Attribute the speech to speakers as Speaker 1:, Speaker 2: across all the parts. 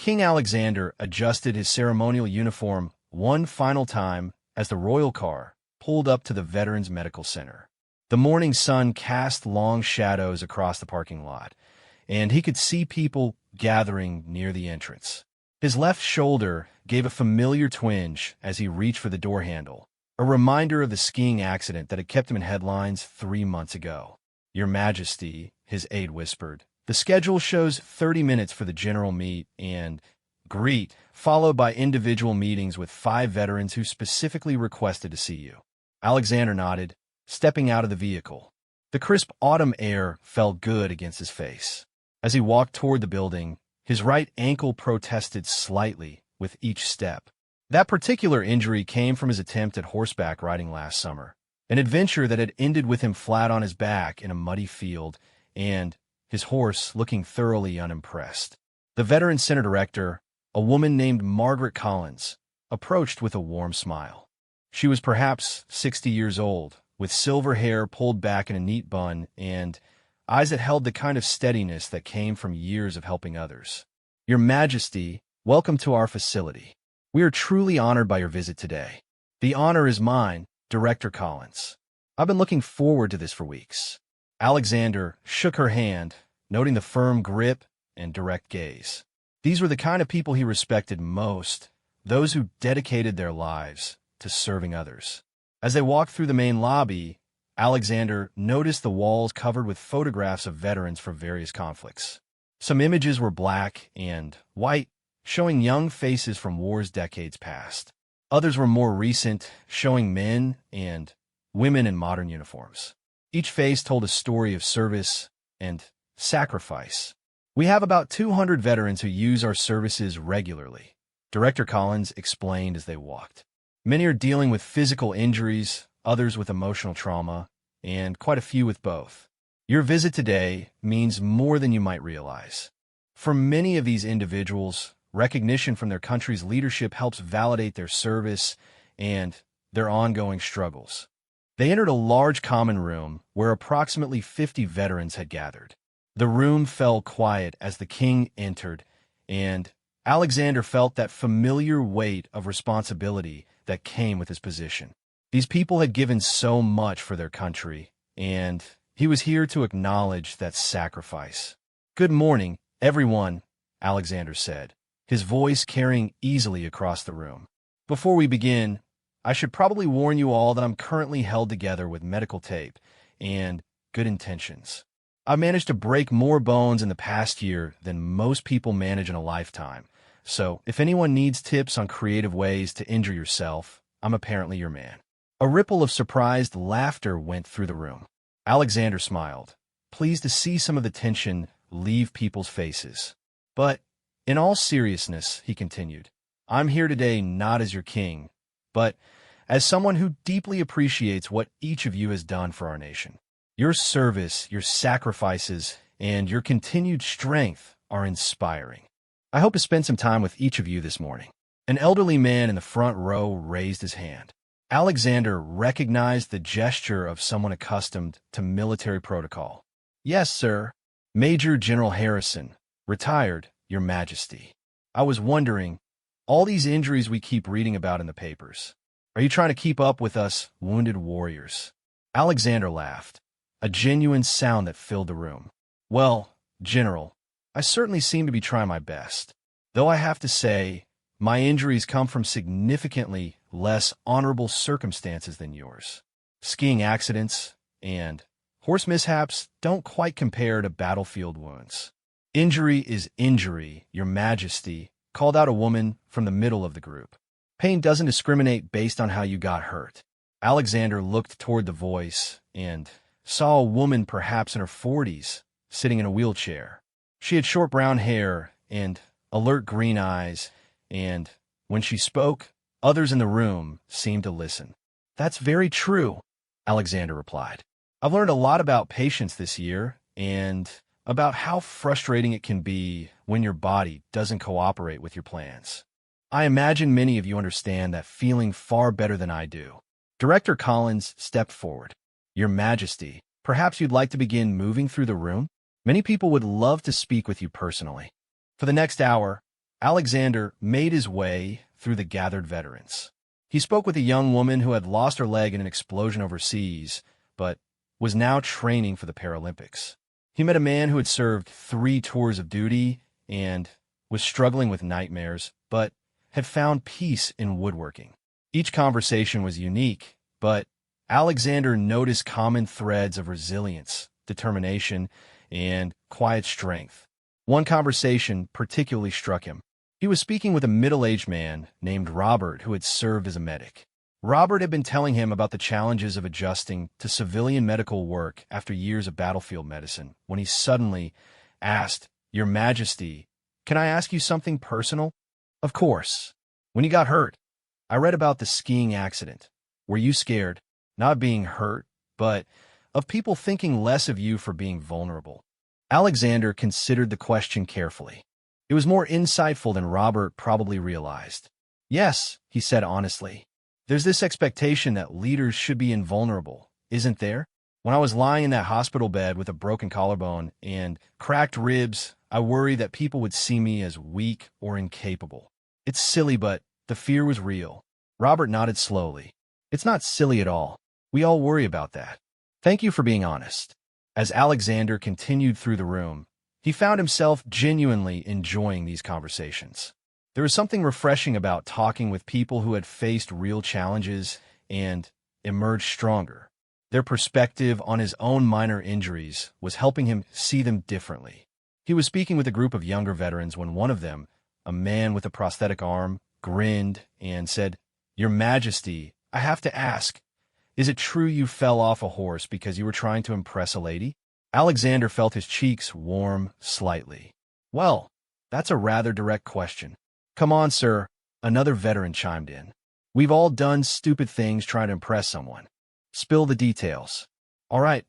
Speaker 1: King Alexander adjusted his ceremonial uniform one final time as the royal car pulled up to the Veterans Medical Center. The morning sun cast long shadows across the parking lot, and he could see people gathering near the entrance. His left shoulder gave a familiar twinge as he reached for the door handle, a reminder of the skiing accident that had kept him in headlines 3 months ago. "Your Majesty," his aide whispered, "the schedule shows 30 minutes for the general meet and greet, followed by individual meetings with 5 veterans who specifically requested to see you." Alexander nodded, stepping out of the vehicle. The crisp autumn air felt good against his face. As he walked toward the building, his right ankle protested slightly with each step. That particular injury came from his attempt at horseback riding last summer, an adventure that had ended with him flat on his back in a muddy field and his horse looking thoroughly unimpressed. The Veterans Center director, a woman named Margaret Collins, approached with a warm smile. She was perhaps 60 years old, with silver hair pulled back in a neat bun and eyes that held the kind of steadiness that came from years of helping others. "Your Majesty, welcome to our facility. We are truly honored by your visit today." "The honor is mine, Director Collins. I've been looking forward to this for weeks." Alexander shook her hand, noting the firm grip and direct gaze. These were the kind of people he respected most, those who dedicated their lives to serving others. As they walked through the main lobby, Alexander noticed the walls covered with photographs of veterans from various conflicts. Some images were black and white, showing young faces from wars decades past. Others were more recent, showing men and women in modern uniforms. Each face told a story of service and sacrifice. "We have about 200 veterans who use our services regularly," Director Collins explained as they walked. "Many are dealing with physical injuries, others with emotional trauma, and quite a few with both. Your visit today means more than you might realize. For many of these individuals, recognition from their country's leadership helps validate their service and their ongoing struggles." They entered a large common room where approximately 50 veterans had gathered. The room fell quiet as the king entered, and Alexander felt that familiar weight of responsibility that came with his position. These people had given so much for their country, and he was here to acknowledge that sacrifice. "Good morning, everyone," Alexander said, his voice carrying easily across the room. "Before we begin, I should probably warn you all that I'm currently held together with medical tape and good intentions. I've managed to break more bones in the past year than most people manage in a lifetime, so if anyone needs tips on creative ways to injure yourself, I'm apparently your man." A ripple of surprised laughter went through the room. Alexander smiled, pleased to see some of the tension leave people's faces. "But in all seriousness," he continued, "I'm here today not as your king, but as someone who deeply appreciates what each of you has done for our nation. Your service, your sacrifices, and your continued strength are inspiring. I hope to spend some time with each of you this morning." An elderly man in the front row raised his hand. Alexander recognized the gesture of someone accustomed to military protocol. "Yes, sir. Major General Harrison, retired, Your Majesty. I was wondering, all these injuries we keep reading about in the papers. Are you trying to keep up with us wounded warriors?" Alexander laughed, a genuine sound that filled the room. "Well, General, I certainly seem to be trying my best, though I have to say, my injuries come from significantly less honorable circumstances than yours. Skiing accidents and horse mishaps don't quite compare to battlefield wounds." "Injury is injury, Your Majesty," called out a woman from the middle of the group. "Pain doesn't discriminate based on how you got hurt." Alexander looked toward the voice and saw a woman perhaps in her 40s sitting in a wheelchair. She had short brown hair and alert green eyes, and when she spoke, others in the room seemed to listen. "That's very true," Alexander replied. "I've learned a lot about patience this year and about how frustrating it can be when your body doesn't cooperate with your plans. I imagine many of you understand that feeling far better than I do." Director Collins stepped forward. "Your Majesty, perhaps you'd like to begin moving through the room? Many people would love to speak with you personally." For the next hour, Alexander made his way through the gathered veterans. He spoke with a young woman who had lost her leg in an explosion overseas, but was now training for the Paralympics. He met a man who had served 3 tours of duty and was struggling with nightmares, but had found peace in woodworking. Each conversation was unique, but Alexander noticed common threads of resilience, determination, and quiet strength. One conversation particularly struck him. He was speaking with a middle-aged man named Robert who had served as a medic. Robert had been telling him about the challenges of adjusting to civilian medical work after years of battlefield medicine, when he suddenly asked, "Your Majesty, can I ask you something personal?" "Of course. When you got hurt, I read about the skiing accident. Were you scared, not of being hurt, but of people thinking less of you for being vulnerable?" Alexander considered the question carefully. It was more insightful than Robert probably realized. "Yes," he said honestly. "There's this expectation that leaders should be invulnerable, isn't there? When I was lying in that hospital bed with a broken collarbone and cracked ribs, I worried that people would see me as weak or incapable. It's silly, but the fear was real." Robert nodded slowly. "It's not silly at all. We all worry about that. Thank you for being honest." As Alexander continued through the room, he found himself genuinely enjoying these conversations. There was something refreshing about talking with people who had faced real challenges and emerged stronger. Their perspective on his own minor injuries was helping him see them differently. He was speaking with a group of younger veterans when one of them, a man with a prosthetic arm, grinned and said, "Your Majesty, I have to ask, is it true you fell off a horse because you were trying to impress a lady?" Alexander felt his cheeks warm slightly. "Well, that's a rather direct question." "Come on, sir," another veteran chimed in. "We've all done stupid things trying to impress someone. Spill the details." All right,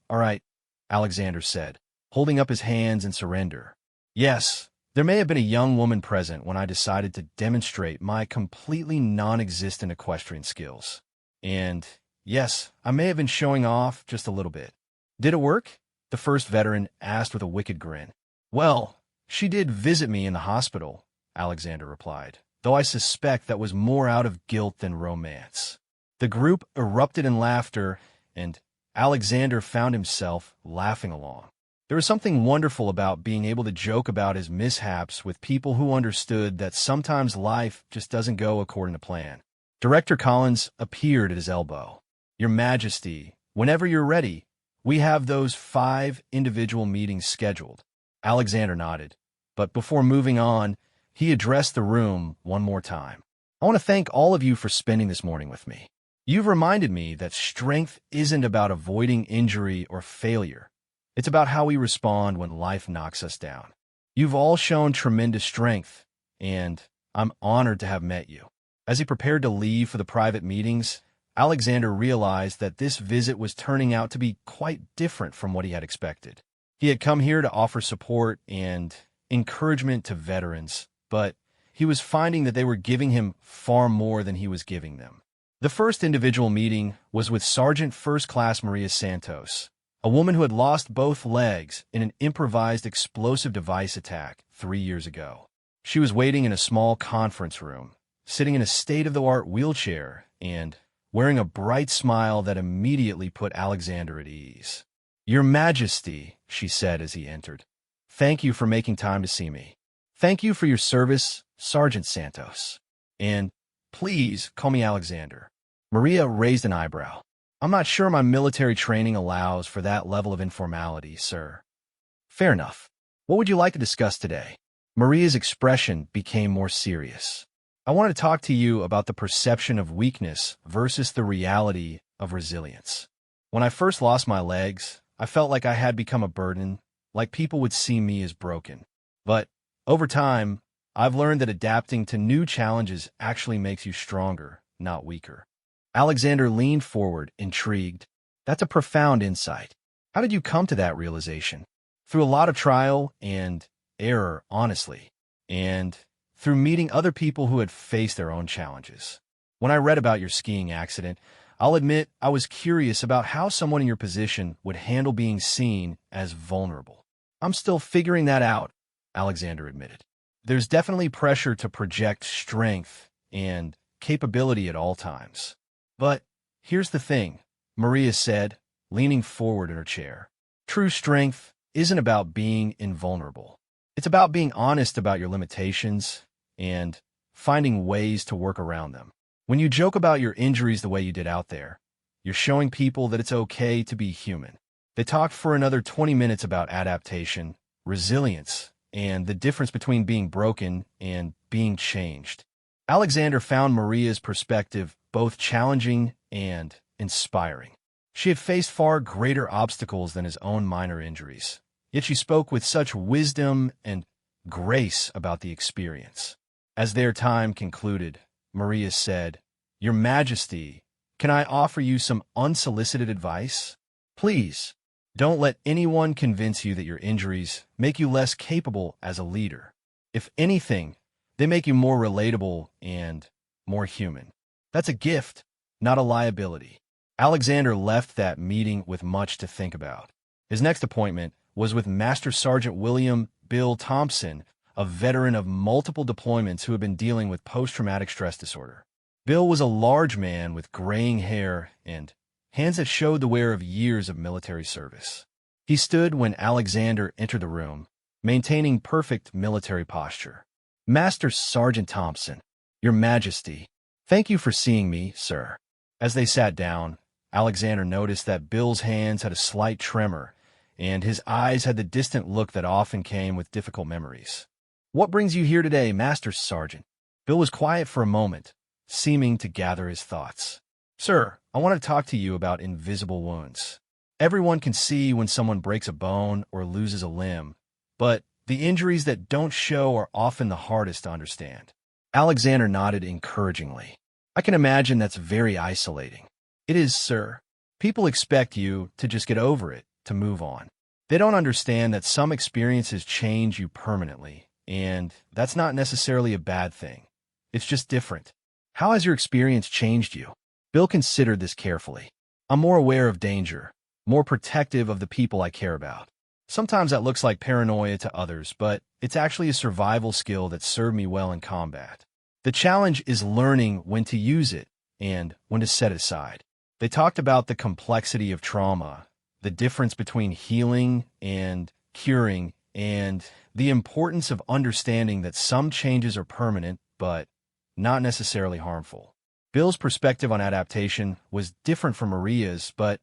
Speaker 1: Alexander said, holding up his hands in surrender. "Yes, there may have been a young woman present when I decided to demonstrate my completely non-existent equestrian skills. And yes, I may have been showing off just a little bit." "Did it work?" the first veteran asked with a wicked grin. "Well, she did visit me in the hospital," Alexander replied, "though I suspect that was more out of guilt than romance." The group erupted in laughter, and Alexander found himself laughing along. There was something wonderful about being able to joke about his mishaps with people who understood that sometimes life just doesn't go according to plan. Director Collins appeared at his elbow. "Your Majesty, whenever you're ready, we have those 5 individual meetings scheduled." Alexander nodded, but before moving on, he addressed the room one more time. "I want to thank all of you for spending this morning with me. You've reminded me that strength isn't about avoiding injury or failure. It's about how we respond when life knocks us down. You've all shown tremendous strength, and I'm honored to have met you." As he prepared to leave for the private meetings, Alexander realized that this visit was turning out to be quite different from what he had expected. He had come here to offer support and encouragement to veterans, but he was finding that they were giving him far more than he was giving them. The first individual meeting was with Sergeant First Class Maria Santos, a woman who had lost both legs in an improvised explosive device attack 3 years ago. She was waiting in a small conference room, sitting in a state-of-the-art wheelchair and wearing a bright smile that immediately put Alexander at ease. "Your Majesty," she said as he entered, "thank you for making time to see me. Thank you for your service, Sergeant Santos. And please call me Alexander." Maria raised an eyebrow. "I'm not sure my military training allows for that level of informality, sir." "Fair enough. What would you like to discuss today?" Maria's expression became more serious. "I want to talk to you about the perception of weakness versus the reality of resilience. When I first lost my legs, I felt like I had become a burden, like people would see me as broken. But over time, I've learned that adapting to new challenges actually makes you stronger, not weaker." Alexander leaned forward, intrigued. "That's a profound insight. How did you come to that realization?" "Through a lot of trial and error, honestly, and through meeting other people who had faced their own challenges. When I read about your skiing accident, I'll admit I was curious about how someone in your position would handle being seen as vulnerable." "I'm still figuring that out," Alexander admitted. There's definitely pressure to project strength and capability at all times. But here's the thing, Maria said, leaning forward in her chair. True strength isn't about being invulnerable. It's about being honest about your limitations and finding ways to work around them. When you joke about your injuries the way you did out there, you're showing people that it's okay to be human. They talked for another 20 minutes about adaptation, resilience, and the difference between being broken and being changed. Alexander found Maria's perspective both challenging and inspiring. She had faced far greater obstacles than his own minor injuries, yet she spoke with such wisdom and grace about the experience. As their time concluded, Maria said, "Your Majesty, can I offer you some unsolicited advice? Please, don't let anyone convince you that your injuries make you less capable as a leader. If anything, they make you more relatable and more human. That's a gift, not a liability." Alexander left that meeting with much to think about. His next appointment was with Master Sergeant William Bill Thompson, a veteran of multiple deployments who had been dealing with post-traumatic stress disorder. Bill was a large man with graying hair and hands that showed the wear of years of military service. He stood when Alexander entered the room, maintaining perfect military posture. "Master Sergeant Thompson, Your Majesty, thank you for seeing me, sir." As they sat down, Alexander noticed that Bill's hands had a slight tremor, and his eyes had the distant look that often came with difficult memories. "What brings you here today, Master Sergeant?" Bill was quiet for a moment, seeming to gather his thoughts. "Sir, I want to talk to you about invisible wounds. Everyone can see when someone breaks a bone or loses a limb, but the injuries that don't show are often the hardest to understand." Alexander nodded encouragingly. "I can imagine that's very isolating." "It is, sir. People expect you to just get over it, to move on. They don't understand that some experiences change you permanently, and that's not necessarily a bad thing. It's just different." "How has your experience changed you?" Bill considered this carefully. "I'm more aware of danger, more protective of the people I care about. Sometimes that looks like paranoia to others, but it's actually a survival skill that served me well in combat. The challenge is learning when to use it and when to set it aside." They talked about the complexity of trauma, the difference between healing and curing, and the importance of understanding that some changes are permanent, but not necessarily harmful. Bill's perspective on adaptation was different from Maria's, but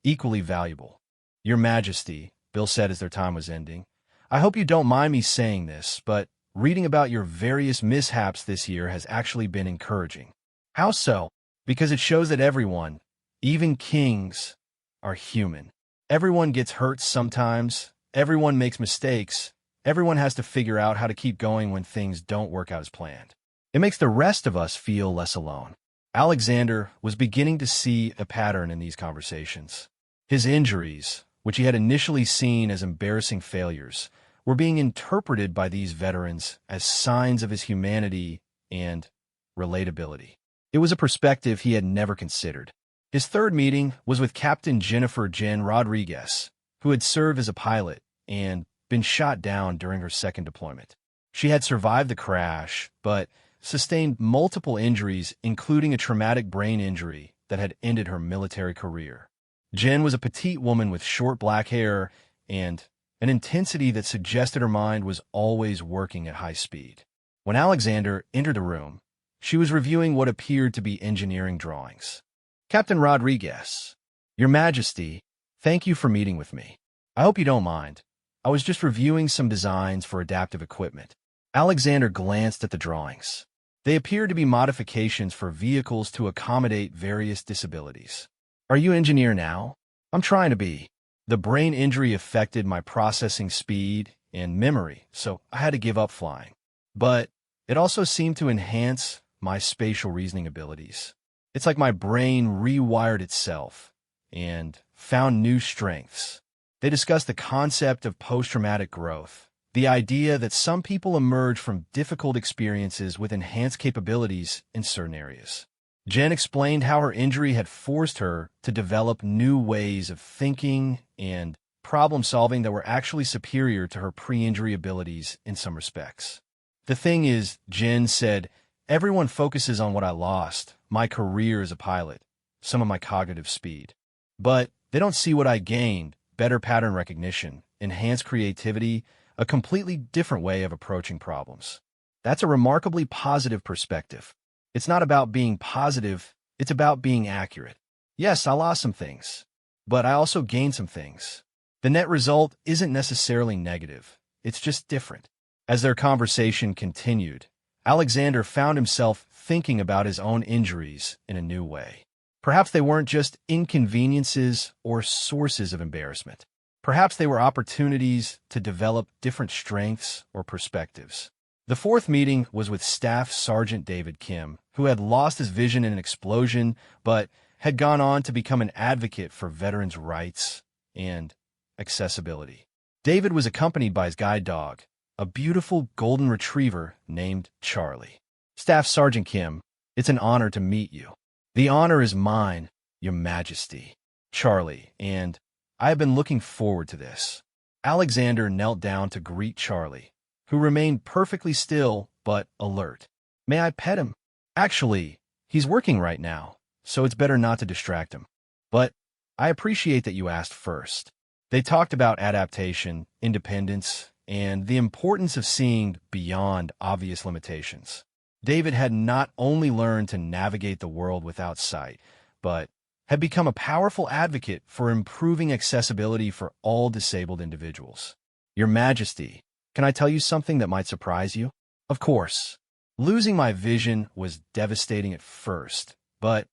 Speaker 1: equally valuable. "Your Majesty," Bill said as their time was ending, "I hope you don't mind me saying this, but reading about your various mishaps this year has actually been encouraging." "How so?" "Because it shows that everyone, even kings, are human. Everyone gets hurt sometimes, everyone makes mistakes, everyone has to figure out how to keep going when things don't work out as planned. It makes the rest of us feel less alone." Alexander was beginning to see a pattern in these conversations. His injuries, which he had initially seen as embarrassing failures, were being interpreted by these veterans as signs of his humanity and relatability. It was a perspective he had never considered. His third meeting was with Captain Jennifer Jen Rodriguez, who had served as a pilot and been shot down during her second deployment. She had survived the crash, but sustained multiple injuries, including a traumatic brain injury that had ended her military career. Jen was a petite woman with short black hair and an intensity that suggested her mind was always working at high speed. When Alexander entered the room, she was reviewing what appeared to be engineering drawings. "Captain Rodriguez, Your Majesty, thank you for meeting with me. I hope you don't mind. I was just reviewing some designs for adaptive equipment." Alexander glanced at the drawings. They appeared to be modifications for vehicles to accommodate various disabilities. "Are you an engineer now?" "I'm trying to be. The brain injury affected my processing speed and memory, so I had to give up flying. But it also seemed to enhance my spatial reasoning abilities. It's like my brain rewired itself and found new strengths." They discussed the concept of post-traumatic growth, the idea that some people emerge from difficult experiences with enhanced capabilities in certain areas. Jen explained how her injury had forced her to develop new ways of thinking and problem-solving that were actually superior to her pre-injury abilities in some respects. The thing is, Jen said, everyone focuses on what I lost, my career as a pilot, some of my cognitive speed. But they don't see what I gained, better pattern recognition, enhanced creativity, a completely different way of approaching problems. That's a remarkably positive perspective. It's not about being positive, it's about being accurate. Yes, I lost some things, but I also gained some things. The net result isn't necessarily negative, it's just different. As their conversation continued, Alexander found himself thinking about his own injuries in a new way. Perhaps they weren't just inconveniences or sources of embarrassment. Perhaps they were opportunities to develop different strengths or perspectives. The fourth meeting was with Staff Sergeant David Kim, who had lost his vision in an explosion, but had gone on to become an advocate for veterans' rights and accessibility. David was accompanied by his guide dog, a beautiful golden retriever named Charlie. Staff Sergeant Kim, it's an honor to meet you. The honor is mine, Your Majesty. Charlie, and I have been looking forward to this. Alexander knelt down to greet Charlie, who remained perfectly still but alert. May I pet him? Actually, he's working right now, so it's better not to distract him. But I appreciate that you asked first. They talked about adaptation, independence, and the importance of seeing beyond obvious limitations. David had not only learned to navigate the world without sight, but had become a powerful advocate for improving accessibility for all disabled individuals. Your Majesty, can I tell you something that might surprise you? Of course. Losing my vision was devastating at first, but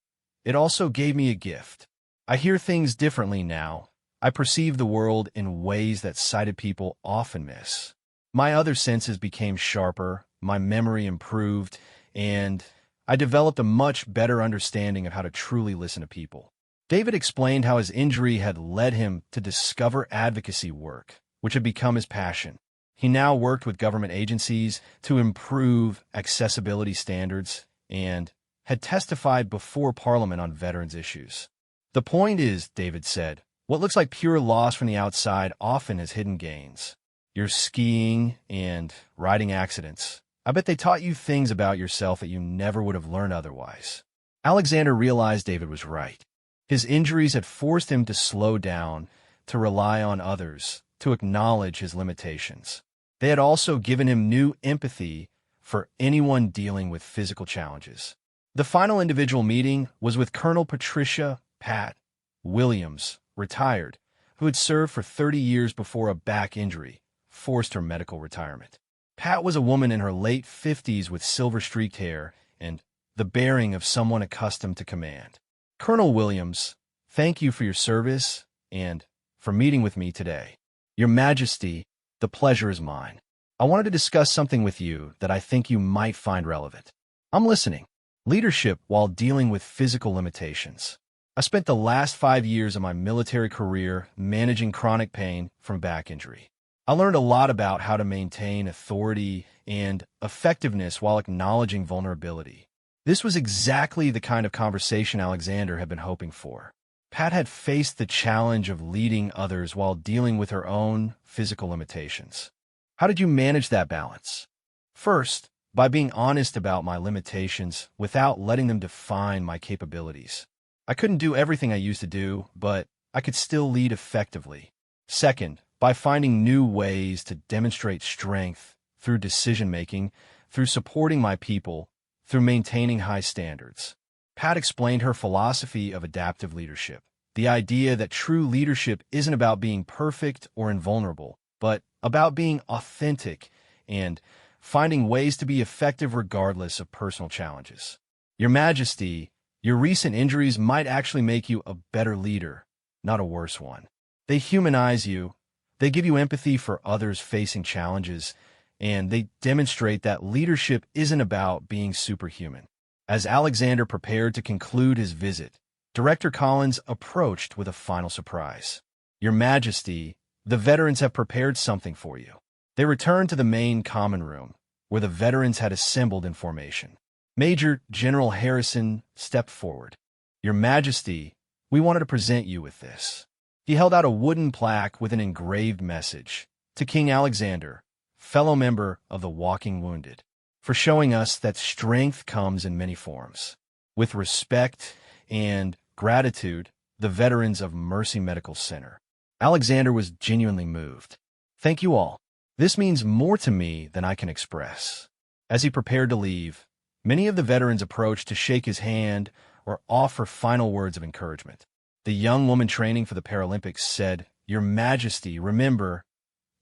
Speaker 1: it also gave me a gift. I hear things differently now. I perceive the world in ways that sighted people often miss. My other senses became sharper, my memory improved, and I developed a much better understanding of how to truly listen to people. David explained how his injury had led him to discover advocacy work, which had become his passion. He now worked with government agencies to improve accessibility standards and had testified before Parliament on veterans' issues. The point is, David said, what looks like pure loss from the outside often has hidden gains. Your skiing and riding accidents. I bet they taught you things about yourself that you never would have learned otherwise. Alexander realized David was right. His injuries had forced him to slow down, to rely on others, to acknowledge his limitations. They had also given him new empathy for anyone dealing with physical challenges. The final individual meeting was with Colonel Patricia Pat Williams, retired, who had served for 30 years before a back injury forced her medical retirement. Pat was a woman in her late 50s with silver-streaked hair and the bearing of someone accustomed to command. Colonel Williams, thank you for your service and for meeting with me today. Your Majesty, the pleasure is mine. I wanted to discuss something with you that I think you might find relevant. I'm listening. Leadership while dealing with physical limitations. I spent the last 5 years of my military career managing chronic pain from back injury. I learned a lot about how to maintain authority and effectiveness while acknowledging vulnerability. This was exactly the kind of conversation Alexander had been hoping for. Pat had faced the challenge of leading others while dealing with her own physical limitations. How did you manage that balance? First, by being honest about my limitations without letting them define my capabilities. I couldn't do everything I used to do, but I could still lead effectively. Second, by finding new ways to demonstrate strength through decision-making, through supporting my people, through maintaining high standards. Pat explained her philosophy of adaptive leadership, the idea that true leadership isn't about being perfect or invulnerable, but about being authentic and finding ways to be effective regardless of personal challenges. Your Majesty, your recent injuries might actually make you a better leader, not a worse one. They humanize you. They give you empathy for others facing challenges, and they demonstrate that leadership isn't about being superhuman. As Alexander prepared to conclude his visit, Director Collins approached with a final surprise. Your Majesty, the veterans have prepared something for you. They returned to the main common room, where the veterans had assembled in formation. Major General Harrison stepped forward. Your Majesty, we wanted to present you with this. He held out a wooden plaque with an engraved message. To King Alexander, fellow member of the Walking Wounded. for showing us that strength comes in many forms. With respect and gratitude, the veterans of Mercy Medical Center. Alexander was genuinely moved. Thank you all. This means more to me than I can express. As he prepared to leave, many of the veterans approached to shake his hand or offer final words of encouragement. The young woman training for the Paralympics said, "Your Majesty, remember,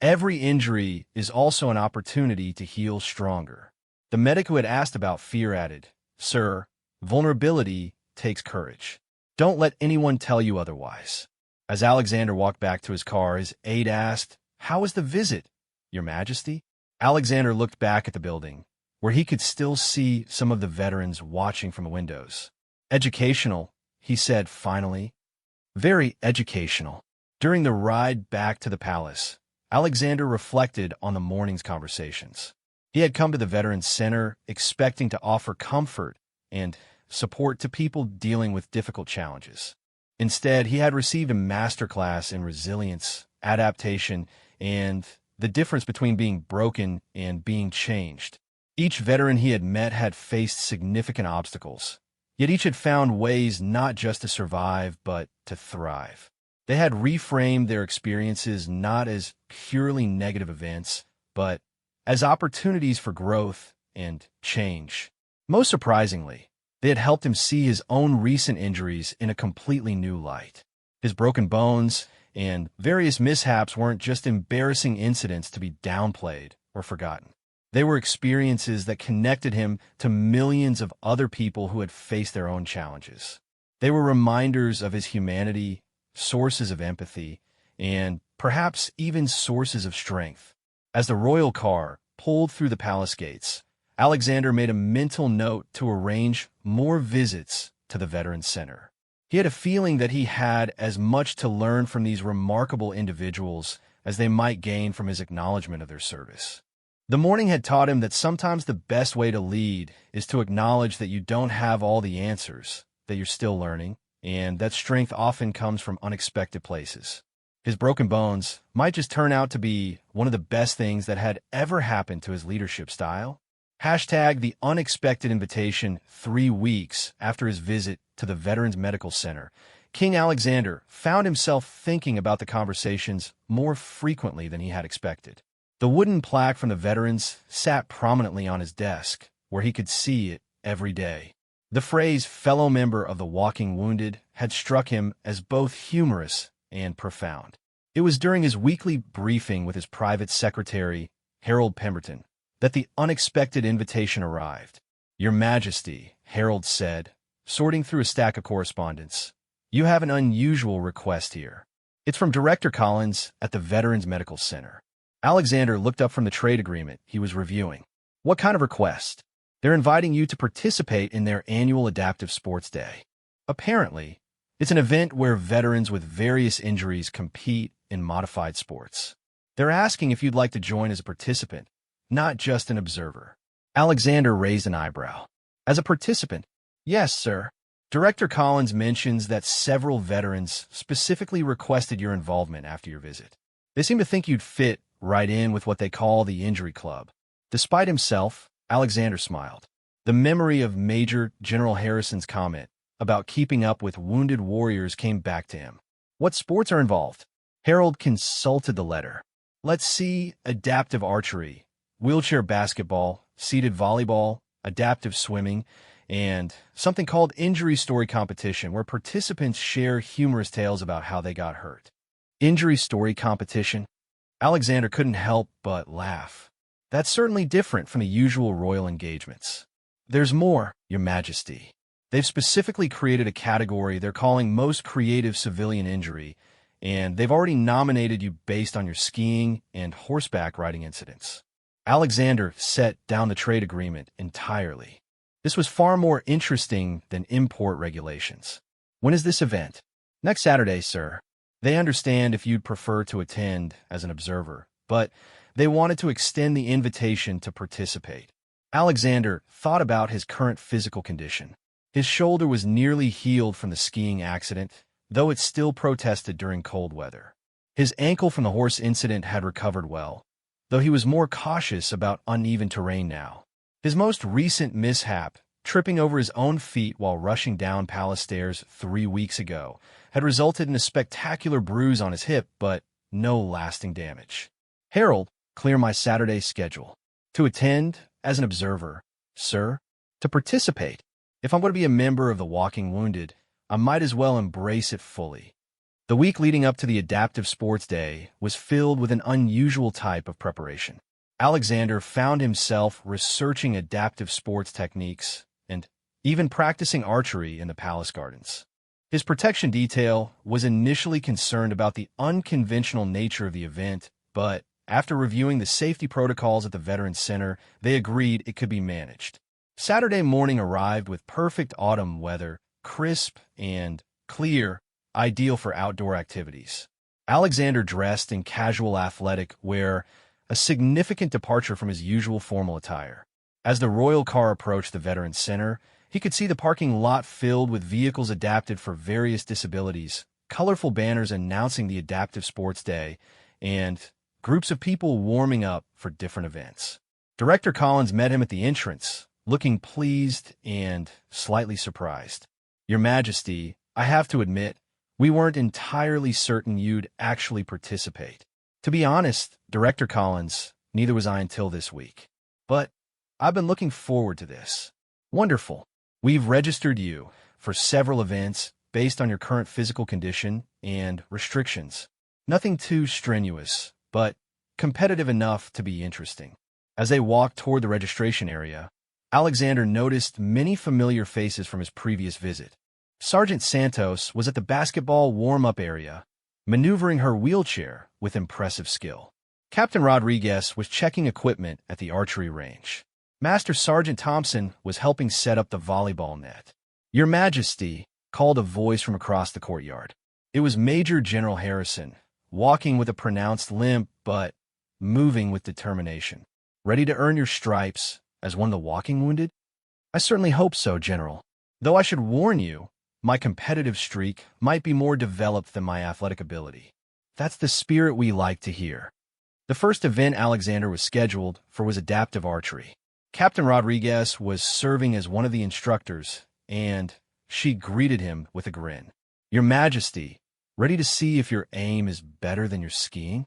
Speaker 1: every injury is also an opportunity to heal stronger." The medic who had asked about fear added, "Sir, vulnerability takes courage. Don't let anyone tell you otherwise." As Alexander walked back to his car, his aide asked, "How was the visit, Your Majesty?" Alexander looked back at the building, where he could still see some of the veterans watching from the windows. "Educational," he said finally. "Very educational." During the ride back to the palace, Alexander reflected on the morning's conversations. He had come to the Veterans Center expecting to offer comfort and support to people dealing with difficult challenges. Instead, he had received a masterclass in resilience, adaptation, and the difference between being broken and being changed. Each veteran he had met had faced significant obstacles, yet each had found ways not just to survive, but to thrive. They had reframed their experiences not as purely negative events, but as opportunities for growth and change. Most surprisingly, they had helped him see his own recent injuries in a completely new light. His broken bones and various mishaps weren't just embarrassing incidents to be downplayed or forgotten. They were experiences that connected him to millions of other people who had faced their own challenges. They were reminders of his humanity, sources of empathy, and perhaps even sources of strength. As the royal car pulled through the palace gates, Alexander made a mental note to arrange more visits to the Veterans Center. He had a feeling that he had as much to learn from these remarkable individuals as they might gain from his acknowledgement of their service. The morning had taught him that sometimes the best way to lead is to acknowledge that you don't have all the answers, that you're still learning, and that strength often comes from unexpected places. His broken bones might just turn out to be one of the best things that had ever happened to his leadership style. #the unexpected invitation. 3 weeks after his visit to the Veterans Medical Center, King Alexander found himself thinking about the conversations more frequently than he had expected. The wooden plaque from the veterans sat prominently on his desk, where he could see it every day. The phrase "fellow member of the walking wounded" had struck him as both humorous and profound. It was during his weekly briefing with his private secretary, Harold Pemberton, that the unexpected invitation arrived. "Your Majesty," Harold said, sorting through a stack of correspondence, "you have an unusual request here. It's from Director Collins at the Veterans Medical Center." Alexander looked up from the trade agreement he was reviewing. "What kind of request?" "They're inviting you to participate in their annual Adaptive Sports Day. Apparently, it's an event where veterans with various injuries compete in modified sports. They're asking if you'd like to join as a participant, not just an observer." Alexander raised an eyebrow. "As a participant?" "Yes, sir. Director Collins mentions that several veterans specifically requested your involvement after your visit. They seem to think you'd fit right in with what they call the Injury Club." Despite himself, Alexander smiled. The memory of Major General Harrison's comment about keeping up with wounded warriors came back to him. "What sports are involved?" Harold consulted the letter. "Let's see, adaptive archery, wheelchair basketball, seated volleyball, adaptive swimming, and something called injury story competition, where participants share humorous tales about how they got hurt." Injury story competition? Alexander couldn't help but laugh. That's certainly different from the usual royal engagements. "There's more, Your Majesty. They've specifically created a category they're calling Most Creative Civilian Injury, and they've already nominated you based on your skiing and horseback riding incidents." Alexander set down the trade agreement entirely. This was far more interesting than import regulations. "When is this event?" "Next Saturday, sir. They understand if you'd prefer to attend as an observer, but they wanted to extend the invitation to participate." Alexander thought about his current physical condition. His shoulder was nearly healed from the skiing accident, though it still protested during cold weather. His ankle from the horse incident had recovered well, though he was more cautious about uneven terrain now. His most recent mishap, tripping over his own feet while rushing down palace stairs 3 weeks ago, had resulted in a spectacular bruise on his hip, but no lasting damage. Harold, clear my Saturday schedule. To attend as an observer, sir. To participate. If I'm going to be a member of the Walking Wounded, I might as well embrace it fully. The week leading up to the Adaptive Sports Day was filled with an unusual type of preparation. Alexander found himself researching adaptive sports techniques and even practicing archery in the palace gardens. His protection detail was initially concerned about the unconventional nature of the event, but after reviewing the safety protocols at the Veterans Center, they agreed it could be managed. Saturday morning arrived with perfect autumn weather, crisp and clear, ideal for outdoor activities. Alexander dressed in casual athletic wear, a significant departure from his usual formal attire. As the royal car approached the Veterans Center, he could see the parking lot filled with vehicles adapted for various disabilities, colorful banners announcing the Adaptive Sports Day, and groups of people warming up for different events. Director Collins met him at the entrance, looking pleased and slightly surprised. Your Majesty, I have to admit, we weren't entirely certain you'd actually participate. To be honest, Director Collins, neither was I until this week. But I've been looking forward to this. Wonderful. We've registered you for several events based on your current physical condition and restrictions. Nothing too strenuous, but competitive enough to be interesting. As they walked toward the registration area, Alexander noticed many familiar faces from his previous visit. Sergeant Santos was at the basketball warm-up area, maneuvering her wheelchair with impressive skill. Captain Rodriguez was checking equipment at the archery range. Master Sergeant Thompson was helping set up the volleyball net. Your Majesty, called a voice from across the courtyard. It was Major General Harrison, walking with a pronounced limp but moving with determination. Ready to earn your stripes as one of the Walking Wounded? I certainly hope so, General. Though I should warn you, my competitive streak might be more developed than my athletic ability. That's the spirit we like to hear. The first event Alexander was scheduled for was adaptive archery. Captain Rodriguez was serving as one of the instructors, and she greeted him with a grin. Your Majesty, ready to see if your aim is better than your skiing?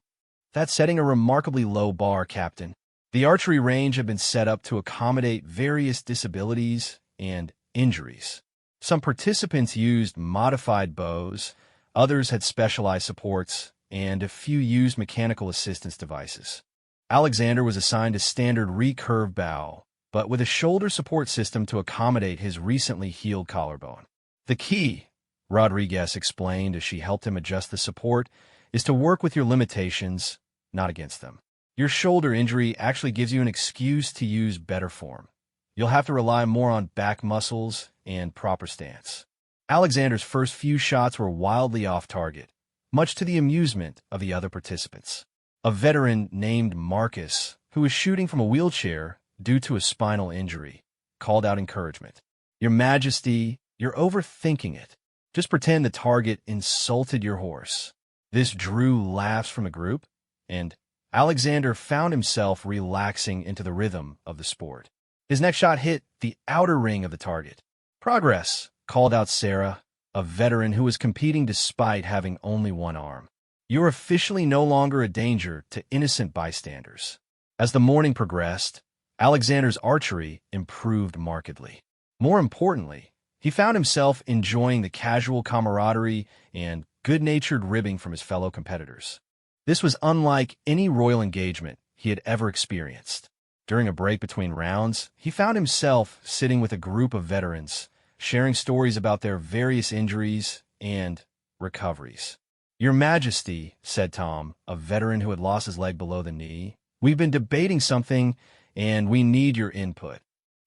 Speaker 1: That's setting a remarkably low bar, Captain. The archery range had been set up to accommodate various disabilities and injuries. Some participants used modified bows, others had specialized supports, and a few used mechanical assistance devices. Alexander was assigned a standard recurve bow, but with a shoulder support system to accommodate his recently healed collarbone. The key, Rodriguez explained as she helped him adjust the support, is to work with your limitations, not against them. Your shoulder injury actually gives you an excuse to use better form. You'll have to rely more on back muscles and proper stance. Alexander's first few shots were wildly off target, much to the amusement of the other participants. A veteran named Marcus, who was shooting from a wheelchair due to a spinal injury, called out encouragement. Your Majesty, you're overthinking it. Just pretend the target insulted your horse. This drew laughs from the group, and Alexander found himself relaxing into the rhythm of the sport. His next shot hit the outer ring of the target. Progress, called out Sarah, a veteran who was competing despite having only one arm. You're officially no longer a danger to innocent bystanders. As the morning progressed, Alexander's archery improved markedly. More importantly, he found himself enjoying the casual camaraderie and good-natured ribbing from his fellow competitors. This was unlike any royal engagement he had ever experienced. During a break between rounds, he found himself sitting with a group of veterans, sharing stories about their various injuries and recoveries. Your Majesty, said Tom, a veteran who had lost his leg below the knee, we've been debating something, and we need your input.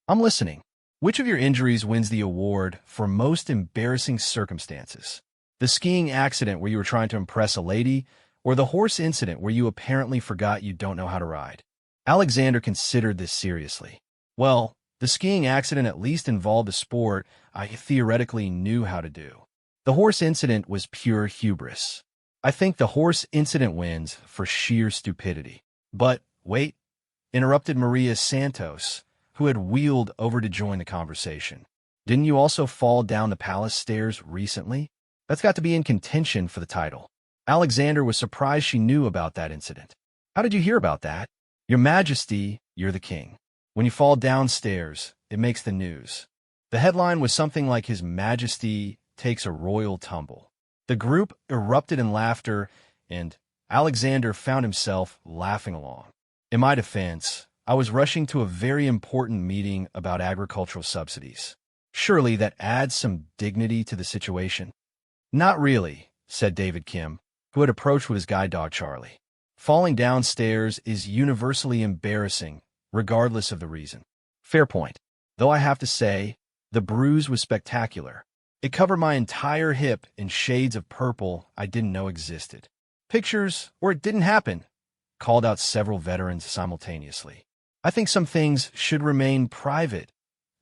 Speaker 1: I'm listening. Which of your injuries wins the award for most embarrassing circumstances? The skiing accident where you were trying to impress a lady, or the horse incident where you apparently forgot you don't know how to ride? Alexander considered this seriously. Well, the skiing accident at least involved a sport I theoretically knew how to do. The horse incident was pure hubris. I think the horse incident wins for sheer stupidity. But, wait, interrupted Maria Santos, who had wheeled over to join the conversation. Didn't you also fall down the palace stairs recently? That's got to be in contention for the title. Alexander was surprised she knew about that incident. How did you hear about that? Your Majesty, you're the king. When you fall downstairs, it makes the news. The headline was something like His Majesty takes a royal tumble. The group erupted in laughter, and Alexander found himself laughing along. In my defense, I was rushing to a very important meeting about agricultural subsidies. Surely that adds some dignity to the situation? Not really, said David Kim, who had approached with his guide dog Charlie. Falling downstairs is universally embarrassing, regardless of the reason. Fair point. Though I have to say, the bruise was spectacular. It covered my entire hip in shades of purple I didn't know existed. Pictures, or it didn't happen, called out several veterans simultaneously. I think some things should remain private,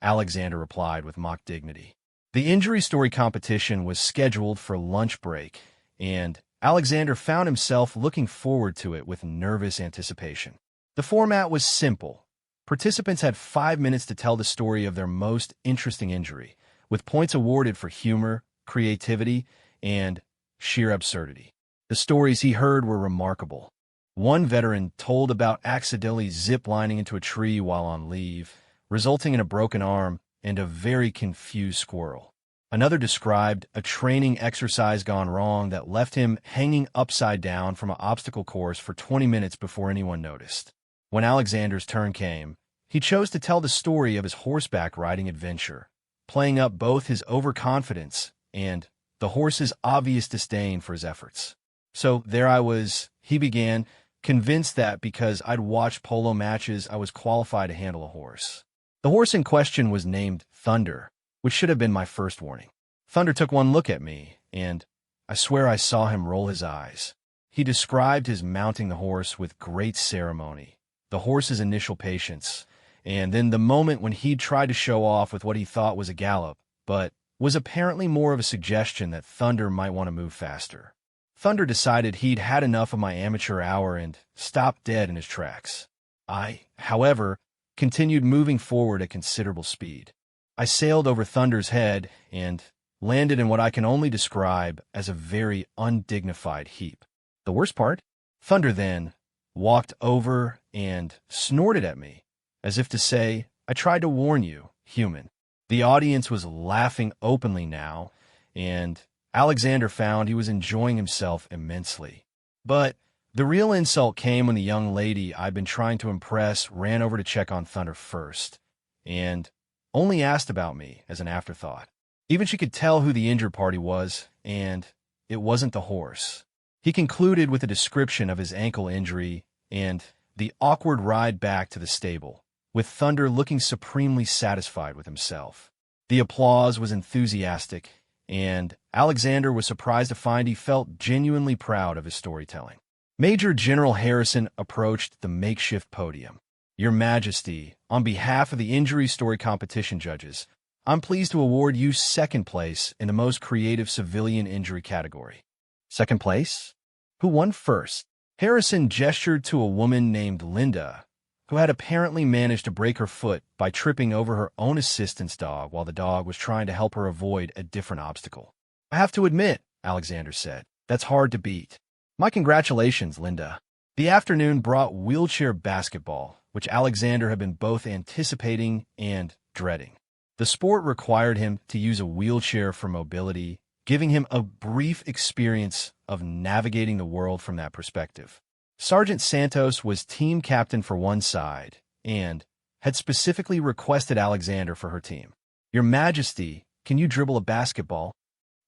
Speaker 1: Alexander replied with mock dignity. The injury story competition was scheduled for lunch break, and Alexander found himself looking forward to it with nervous anticipation. The format was simple. Participants had 5 minutes to tell the story of their most interesting injury, with points awarded for humor, creativity, and sheer absurdity. The stories he heard were remarkable. One veteran told about accidentally zip-lining into a tree while on leave, resulting in a broken arm and a very confused squirrel. Another described a training exercise gone wrong that left him hanging upside down from an obstacle course for 20 minutes before anyone noticed. When Alexander's turn came, he chose to tell the story of his horseback riding adventure, playing up both his overconfidence and the horse's obvious disdain for his efforts. So there I was, he began, convinced that because I'd watched polo matches, I was qualified to handle a horse. The horse in question was named Thunder, which should have been my first warning. Thunder took one look at me, and I swear I saw him roll his eyes. He described his mounting the horse with great ceremony, the horse's initial patience, and then the moment when he'd tried to show off with what he thought was a gallop, but was apparently more of a suggestion that Thunder might want to move faster. Thunder decided he'd had enough of my amateur hour and stopped dead in his tracks. I, however, continued moving forward at considerable speed. I sailed over Thunder's head and landed in what I can only describe as a very undignified heap. The worst part? Thunder then walked over and snorted at me, as if to say, I tried to warn you, human. The audience was laughing openly now, and Alexander found he was enjoying himself immensely. But the real insult came when the young lady I'd been trying to impress ran over to check on Thunder first, and only asked about me as an afterthought. Even she could tell who the injured party was, and it wasn't the horse. He concluded with a description of his ankle injury and the awkward ride back to the stable, with Thunder looking supremely satisfied with himself. The applause was enthusiastic, and Alexander was surprised to find he felt genuinely proud of his storytelling. Major General Harrison approached the makeshift podium. Your Majesty, on behalf of the injury story competition judges, I'm pleased to award you second place in the most creative civilian injury category. Second place? Who won first? Harrison gestured to a woman named Linda, who had apparently managed to break her foot by tripping over her own assistant's dog while the dog was trying to help her avoid a different obstacle. I have to admit, Alexander said, that's hard to beat. My congratulations, Linda. The afternoon brought wheelchair basketball, which Alexander had been both anticipating and dreading. The sport required him to use a wheelchair for mobility, giving him a brief experience of navigating the world from that perspective. Sergeant Santos was team captain for one side and had specifically requested Alexander for her team. Your Majesty, can you dribble a basketball?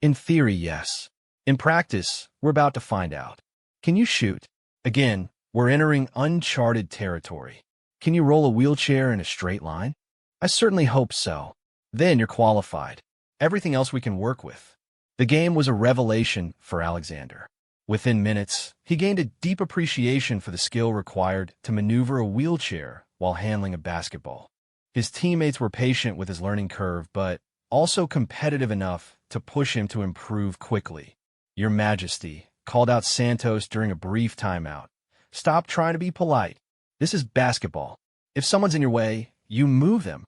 Speaker 1: In theory, yes. In practice, we're about to find out. Can you shoot? Again, we're entering uncharted territory. Can you roll a wheelchair in a straight line? I certainly hope so. Then you're qualified. Everything else we can work with. The game was a revelation for Alexander. Within minutes, he gained a deep appreciation for the skill required to maneuver a wheelchair while handling a basketball. His teammates were patient with his learning curve, but also competitive enough to push him to improve quickly. Your Majesty, called out Santos during a brief timeout. Stop trying to be polite. This is basketball. If someone's in your way, You move them.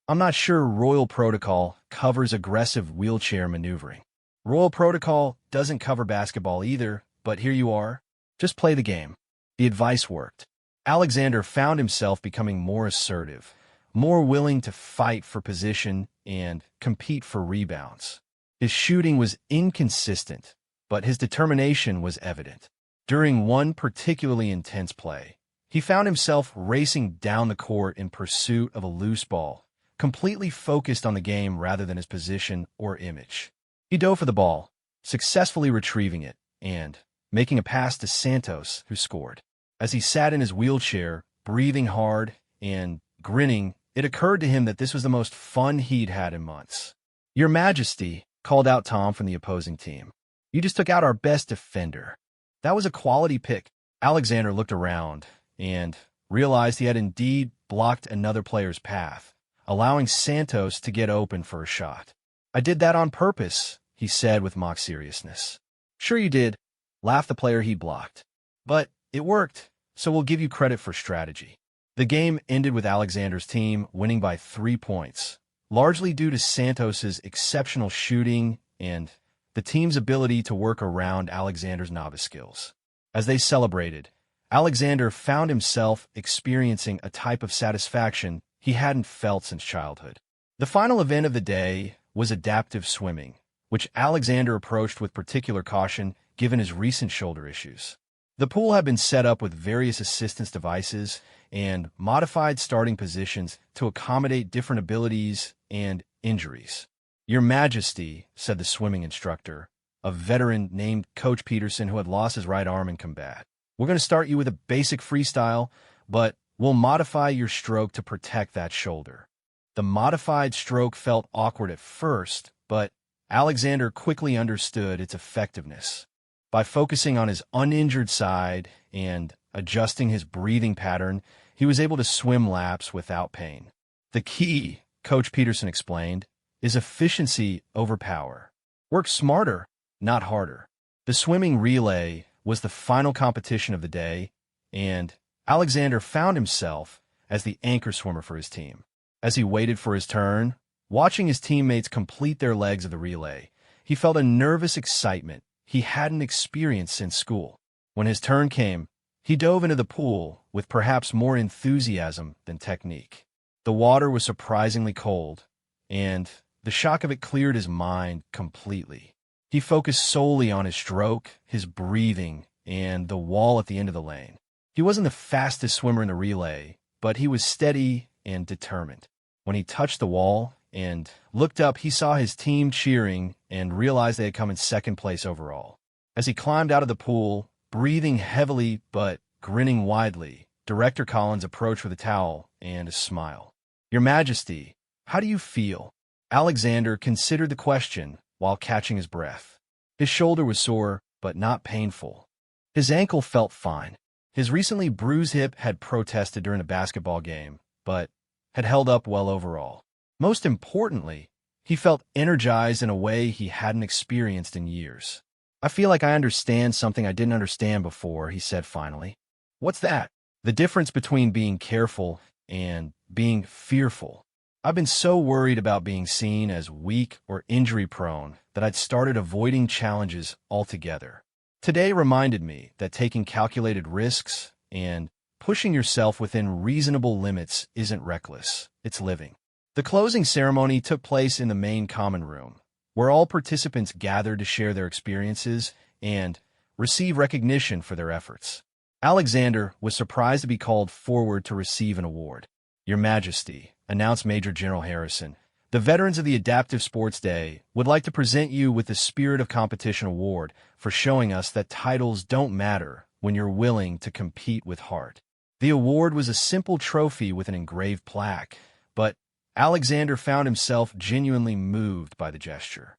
Speaker 1: I'm not sure Royal Protocol covers aggressive wheelchair maneuvering. Royal Protocol doesn't cover basketball either, but here you are. Just play the game. The advice worked. Alexander found himself becoming more assertive, more willing to fight for position and compete for rebounds. His shooting was inconsistent, but his determination was evident. During one particularly intense play, he found himself racing down the court in pursuit of a loose ball, completely focused on the game rather than his position or image. He dove for the ball, successfully retrieving it and making a pass to Santos, who scored. As he sat in his wheelchair, breathing hard and grinning, it occurred to him that this was the most fun he'd had in months. "Your Majesty," called out Tom from the opposing team. "You just took out our best defender." That was a quality pick. Alexander looked around and realized he had indeed blocked another player's path, allowing Santos to get open for a shot. "I did that on purpose," he said with mock seriousness. "Sure you did," laughed the player he blocked. "But it worked, so we'll give you credit for strategy." The game ended with Alexander's team winning by 3 points, largely due to Santos's exceptional shooting and the team's ability to work around Alexander's novice skills. As they celebrated, Alexander found himself experiencing a type of satisfaction he hadn't felt since childhood. The final event of the day was adaptive swimming, which Alexander approached with particular caution given his recent shoulder issues. The pool had been set up with various assistance devices and modified starting positions to accommodate different abilities and injuries. "Your Majesty," said the swimming instructor, a veteran named Coach Peterson who had lost his right arm in combat. "We're going to start you with a basic freestyle, but we'll modify your stroke to protect that shoulder." The modified stroke felt awkward at first, but Alexander quickly understood its effectiveness. By focusing on his uninjured side and adjusting his breathing pattern, he was able to swim laps without pain. "The key," Coach Peterson explained, "is efficiency over power. Work smarter, not harder." The swimming relay was the final competition of the day, and Alexander found himself as the anchor swimmer for his team. As he waited for his turn, watching his teammates complete their legs of the relay, he felt a nervous excitement he hadn't experienced since school. When his turn came, he dove into the pool with perhaps more enthusiasm than technique. The water was surprisingly cold, and the shock of it cleared his mind completely. He focused solely on his stroke, his breathing, and the wall at the end of the lane. He wasn't the fastest swimmer in the relay, but he was steady and determined. When he touched the wall and looked up, he saw his team cheering and realized they had come in second place overall. As he climbed out of the pool, breathing heavily but grinning widely, Director Collins approached with a towel and a smile. "Your Majesty, how do you feel?" Alexander considered the question while catching his breath. His shoulder was sore, but not painful. His ankle felt fine. His recently bruised hip had protested during a basketball game, but had held up well overall. Most importantly, he felt energized in a way he hadn't experienced in years. "I feel like I understand something I didn't understand before," he said finally. "What's that?" "The difference between being careful and being fearful. I've been so worried about being seen as weak or injury-prone that I'd started avoiding challenges altogether. Today reminded me that taking calculated risks and pushing yourself within reasonable limits isn't reckless, it's living." The closing ceremony took place in the main common room, where all participants gathered to share their experiences and receive recognition for their efforts. Alexander was surprised to be called forward to receive an award. "Your Majesty," announced Major General Harrison, "the veterans of the Adaptive Sports Day would like to present you with the Spirit of Competition Award for showing us that titles don't matter when you're willing to compete with heart." The award was a simple trophy with an engraved plaque, but Alexander found himself genuinely moved by the gesture.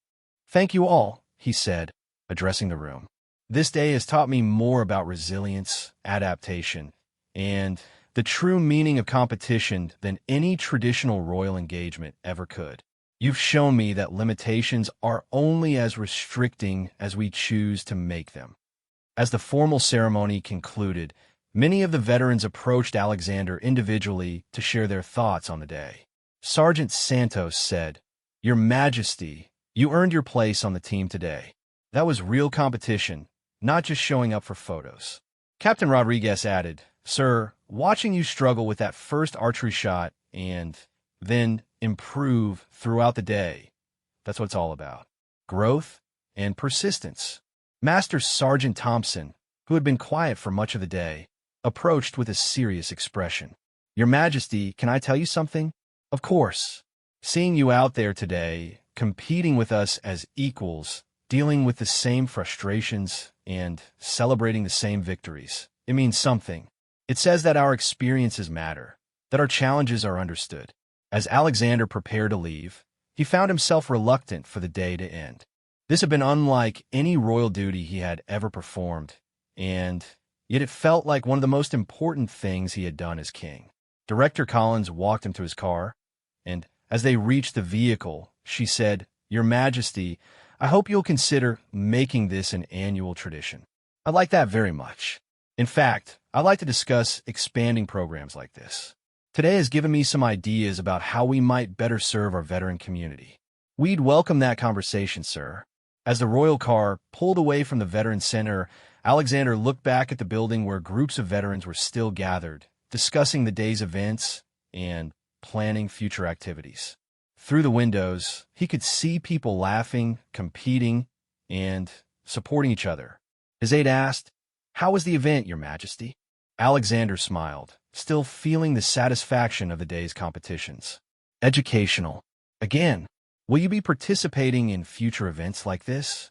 Speaker 1: "Thank you all," he said, addressing the room. "This day has taught me more about resilience, adaptation, and the true meaning of competition than any traditional royal engagement ever could. You've shown me that limitations are only as restricting as we choose to make them." As the formal ceremony concluded, Many of the veterans approached Alexander individually to share their thoughts on the day. Sergeant Santos said, "Your Majesty, you earned your place on the team today. That was real competition, not just showing up for photos." Captain Rodriguez added, "Sir, watching you struggle with that first archery shot and then improve throughout the day, that's what it's all about. Growth and persistence." Master Sergeant Thompson, who had been quiet for much of the day, approached with a serious expression. "Your Majesty, can I tell you something?" "Of course. Seeing you out there today, competing with us as equals, dealing with the same frustrations, and celebrating the same victories, it means something. It says that our experiences matter, that our challenges are understood." As Alexander prepared to leave, he found himself reluctant for the day to end. This had been unlike any royal duty he had ever performed, and yet it felt like one of the most important things he had done as king. Director Collins walked him to his car, and as they reached the vehicle, she said, "Your Majesty, I hope you'll consider making this an annual tradition." "I like that very much. In fact, I'd like to discuss expanding programs like this. Today has given me some ideas about how we might better serve our veteran community." "We'd welcome that conversation, sir." As the royal car pulled away from the Veterans Center, Alexander looked back at the building where groups of veterans were still gathered, discussing the day's events and planning future activities. Through the windows, he could see people laughing, competing, and supporting each other. His aide asked, "How was the event, Your Majesty?" Alexander smiled, still feeling the satisfaction of the day's competitions. "Educational. Again, will you be participating in future events like this?"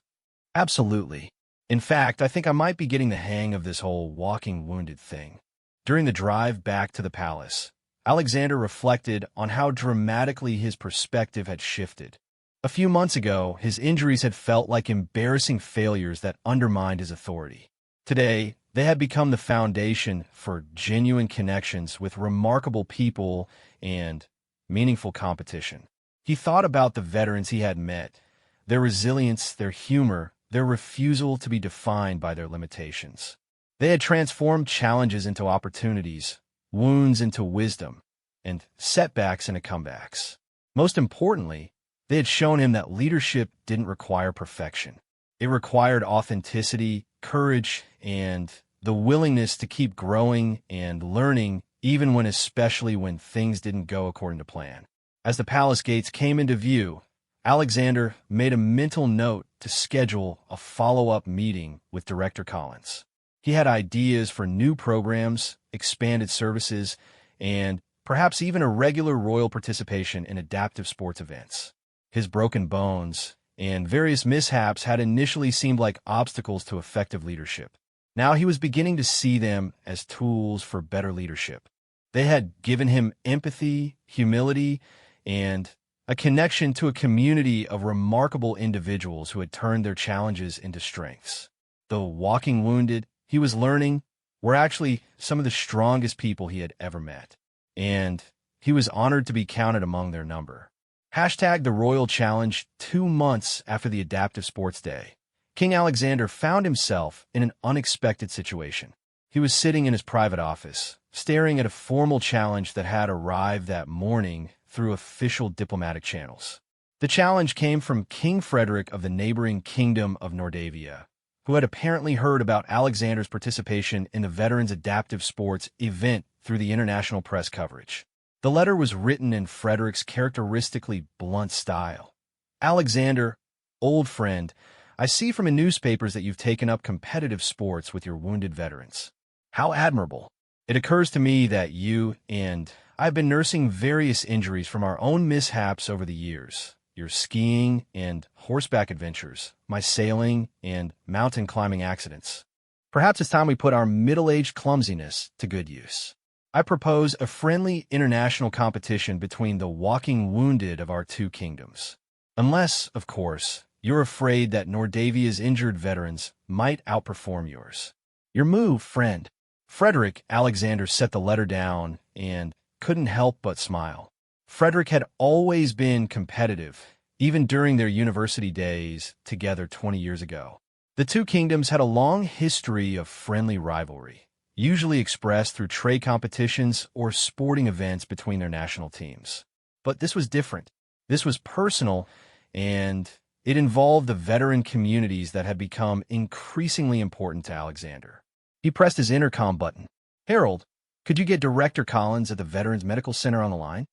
Speaker 1: "Absolutely. In fact, I think I might be getting the hang of this whole walking wounded thing." During the drive back to the palace, Alexander reflected on how dramatically his perspective had shifted. A few months ago, his injuries had felt like embarrassing failures that undermined his authority. Today, they had become the foundation for genuine connections with remarkable people and meaningful competition. He thought about the veterans he had met, their resilience, their humor, their refusal to be defined by their limitations. They had transformed challenges into opportunities, wounds into wisdom, and setbacks into comebacks. Most importantly, they had shown him that leadership didn't require perfection. It required authenticity, courage, and the willingness to keep growing and learning especially when things didn't go according to plan. As the palace gates came into view, Alexander made a mental note to schedule a follow-up meeting with Director Collins. He had ideas for new programs, expanded services, and perhaps even a regular royal participation in adaptive sports events. His broken bones and various mishaps had initially seemed like obstacles to effective leadership. Now he was beginning to see them as tools for better leadership. They had given him empathy, humility, and a connection to a community of remarkable individuals who had turned their challenges into strengths. The walking wounded, he was learning, were actually some of the strongest people he had ever met, and he was honored to be counted among their number. Hashtag the Royal Challenge. 2 months after the Adaptive Sports Day, King Alexander found himself in an unexpected situation. He was sitting in his private office, staring at a formal challenge that had arrived that morning through official diplomatic channels. The challenge came from King Frederick of the neighboring Kingdom of Nordavia, who had apparently heard about Alexander's participation in the Veterans Adaptive Sports event through the international press coverage. The letter was written in Frederick's characteristically blunt style. "Alexander, old friend, I see from the newspapers that you've taken up competitive sports with your wounded veterans. How admirable. It occurs to me that you and I have been nursing various injuries from our own mishaps over the years. Your skiing and horseback adventures, my sailing and mountain climbing accidents. Perhaps it's time we put our middle-aged clumsiness to good use. I propose a friendly international competition between the walking wounded of our two kingdoms. Unless, of course, you're afraid that Nordavia's injured veterans might outperform yours. Your move, friend." Frederick Alexander set the letter down and couldn't help but smile. Frederick had always been competitive, even during their university days together 20 years ago. The two kingdoms had a long history of friendly rivalry, usually expressed through trade competitions or sporting events between their national teams. But this was different. This was personal, and it involved the veteran communities that had become increasingly important to Alexander. He pressed his intercom button. "Harold, could you get Director Collins at the Veterans Medical Center on the line?"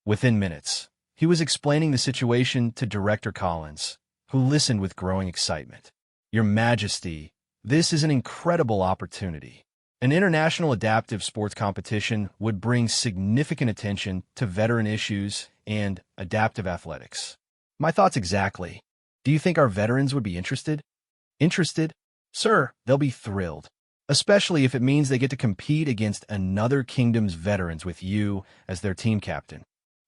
Speaker 1: Within minutes, he was explaining the situation to Director Collins, who listened with growing excitement. "Your Majesty, this is an incredible opportunity. An international adaptive sports competition would bring significant attention to veteran issues and adaptive athletics." "My thoughts exactly. Do you think our veterans would be interested?" "Interested? Sir, they'll be thrilled. Especially if it means they get to compete against another kingdom's veterans with you as their team captain."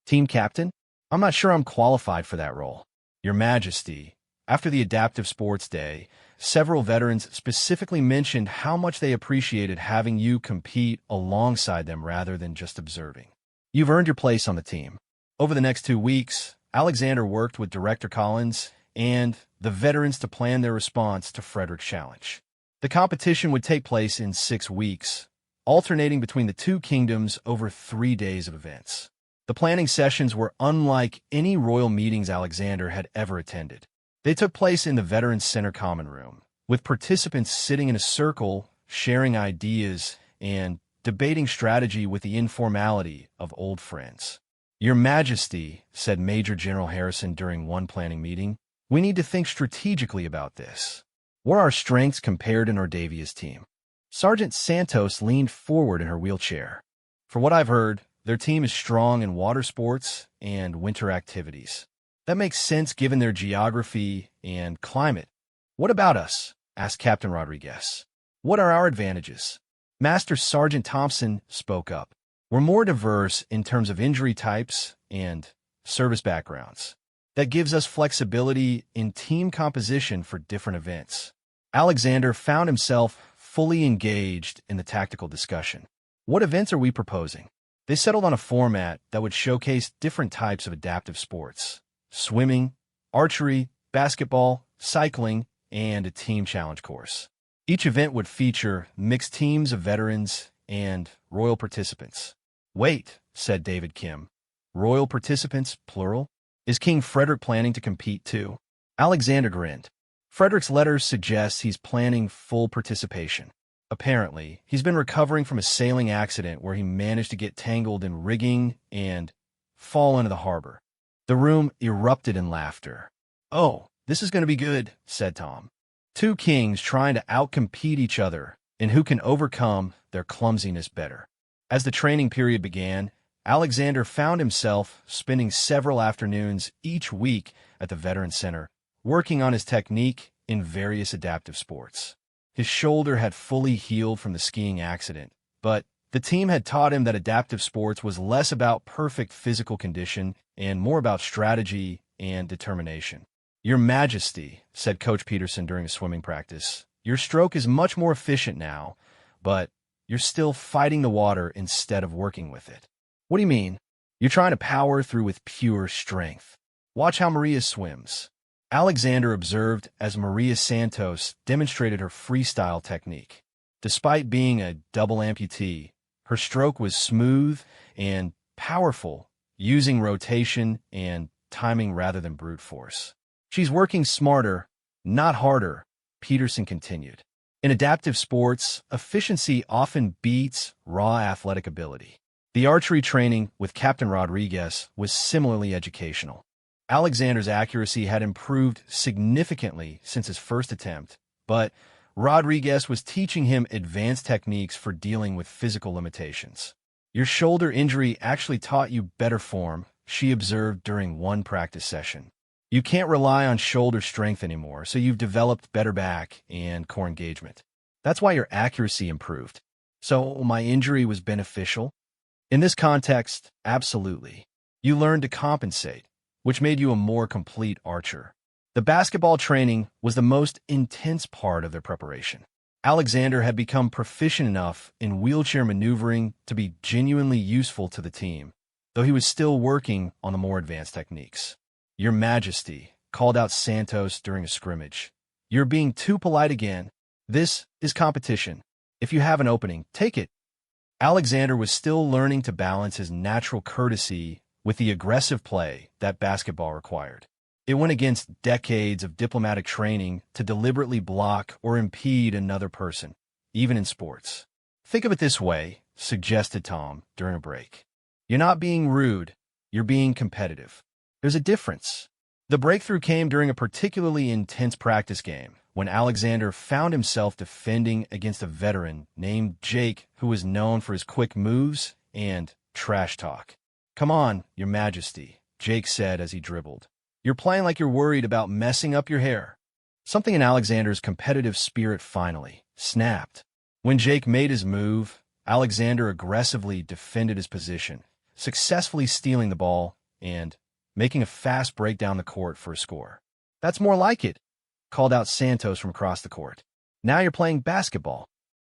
Speaker 1: "Team captain? I'm not sure I'm qualified for that role." "Your Majesty, after the Adaptive Sports Day, several veterans specifically mentioned how much they appreciated having you compete alongside them rather than just observing. You've earned your place on the team." Over the next 2 weeks, Alexander worked with Director Collins and the veterans to plan their response to Frederick's challenge. The competition would take place in 6 weeks, alternating between the two kingdoms over 3 days of events. The planning sessions were unlike any royal meetings Alexander had ever attended. They took place in the Veterans Center Common Room, with participants sitting in a circle, sharing ideas, and debating strategy with the informality of old friends. "Your Majesty," said Major General Harrison during one planning meeting, "we need to think strategically about this. What are our strengths compared to Nordavia's team?" Sergeant Santos leaned forward in her wheelchair. "From what I've heard, their team is strong in water sports and winter activities. That makes sense given their geography and climate." "What about us?" asked Captain Rodriguez. "What are our advantages?" Master Sergeant Thompson spoke up. "We're more diverse in terms of injury types and service backgrounds. That gives us flexibility in team composition for different events." Alexander found himself fully engaged in the tactical discussion. "What events are we proposing?" They settled on a format that would showcase different types of adaptive sports: swimming, archery, basketball, cycling, and a team challenge course. Each event would feature mixed teams of veterans and royal participants. "Wait," said David Kim. "Royal participants, plural? Is King Frederick planning to compete too?" Alexander grinned. "Frederick's letters suggest he's planning full participation. Apparently, he's been recovering from a sailing accident where he managed to get tangled in rigging and fall into the harbor." The room erupted in laughter. "Oh, this is going to be good," said Tom. Two kings trying to outcompete each other in who can overcome their clumsiness better. As the training period began, Alexander found himself spending several afternoons each week at the Veterans Center, working on his technique in various adaptive sports. His shoulder had fully healed from the skiing accident, but the team had taught him that adaptive sports was less about perfect physical condition and more about strategy and determination. "Your Majesty," said Coach Peterson during a swimming practice, "your stroke is much more efficient now, but you're still fighting the water instead of working with it." "What do you mean?" "You're trying to power through with pure strength. Watch how Maria swims." Alexander observed as Maria Santos demonstrated her freestyle technique. Despite being a double amputee, her stroke was smooth and powerful, using rotation and timing rather than brute force. "She's working smarter, not harder," Peterson continued. In adaptive sports, efficiency often beats raw athletic ability. The archery training with Captain Rodriguez was similarly educational. Alexander's accuracy had improved significantly since his first attempt, but Rodriguez was teaching him advanced techniques for dealing with physical limitations. "Your shoulder injury actually taught you better form," she observed during one practice session. "You can't rely on shoulder strength anymore, so you've developed better back and core engagement. That's why your accuracy improved." "So my injury was beneficial?" "In this context, absolutely. You learned to compensate, which made you a more complete archer." The basketball training was the most intense part of their preparation. Alexander had become proficient enough in wheelchair maneuvering to be genuinely useful to the team, though he was still working on the more advanced techniques. "Your Majesty," called out Santos during a scrimmage. "You're being too polite again. This is competition." If you have an opening, take it. Alexander was still learning to balance his natural courtesy with the aggressive play that basketball required. It went against decades of diplomatic training to deliberately block or impede another person, even in sports. Think of it this way, suggested Tom during a break. You're not being rude, you're being competitive. There's a difference. The breakthrough came during a particularly intense practice game, when Alexander found himself defending against a veteran named Jake who was known for his quick moves and trash talk. "Come on, Your Majesty," Jake said as he dribbled. "You're playing like you're worried about messing up your hair." Something in Alexander's competitive spirit finally snapped. When Jake made his move, Alexander aggressively defended his position, successfully stealing the ball and making a fast break down the court for a score. "That's more like it," called out Santos from across the court. "Now you're playing basketball."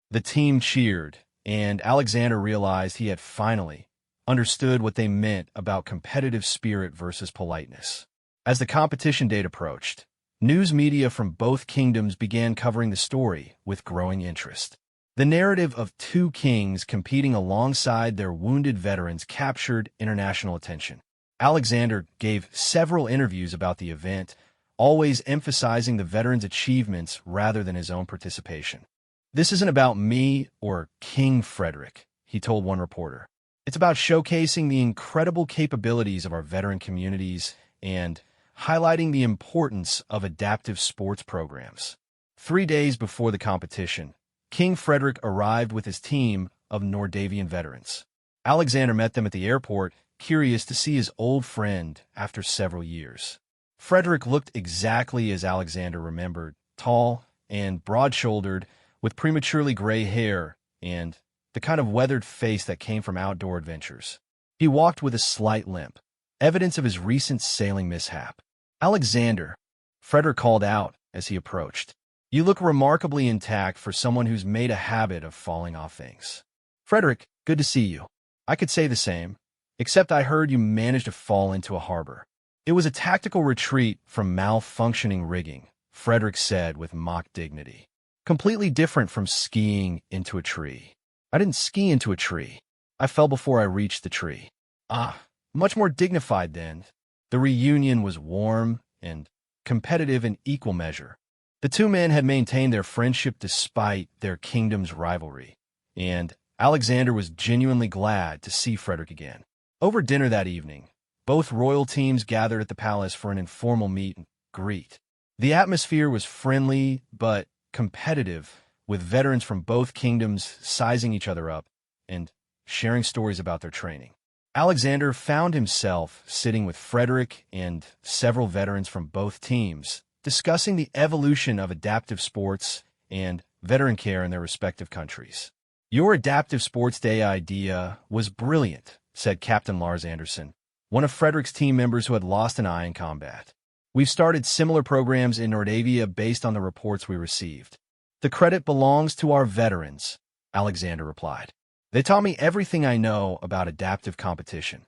Speaker 1: The team cheered, and Alexander realized he had finally understood what they meant about competitive spirit versus politeness. As the competition date approached, news media from both kingdoms began covering the story with growing interest. The narrative of two kings competing alongside their wounded veterans captured international attention. Alexander gave several interviews about the event, always emphasizing the veterans' achievements rather than his own participation. "This isn't about me or King Frederick," he told one reporter. "It's about showcasing the incredible capabilities of our veteran communities and highlighting the importance of adaptive sports programs." 3 days before the competition, King Frederick arrived with his team of Nordavian veterans. Alexander met them at the airport, curious to see his old friend after several years. Frederick looked exactly as Alexander remembered, tall and broad-shouldered, with prematurely gray hair and the kind of weathered face that came from outdoor adventures. He walked with a slight limp, evidence of his recent sailing mishap. "Alexander," Frederick called out as he approached, "you look remarkably intact for someone who's made a habit of falling off things." "Frederick, good to see you. I could say the same, except I heard you managed to fall into a harbor." "It was a tactical retreat from malfunctioning rigging," Frederick said with mock dignity. "Completely different from skiing into a tree." "I didn't ski into a tree. I fell before I reached the tree." "Ah, much more dignified then." The reunion was warm and competitive in equal measure. The two men had maintained their friendship despite their kingdom's rivalry, and Alexander was genuinely glad to see Frederick again. Over dinner that evening, both royal teams gathered at the palace for an informal meet and greet. The atmosphere was friendly but competitive, with veterans from both kingdoms sizing each other up and sharing stories about their training. Alexander found himself sitting with Frederick and several veterans from both teams, discussing the evolution of adaptive sports and veteran care in their respective countries. "Your adaptive sports day idea was brilliant," said Captain Lars Anderson, one of Frederick's team members who had lost an eye in combat. "We've started similar programs in Nordavia based on the reports we received." "The credit belongs to our veterans," Alexander replied. "They taught me everything I know about adaptive competition."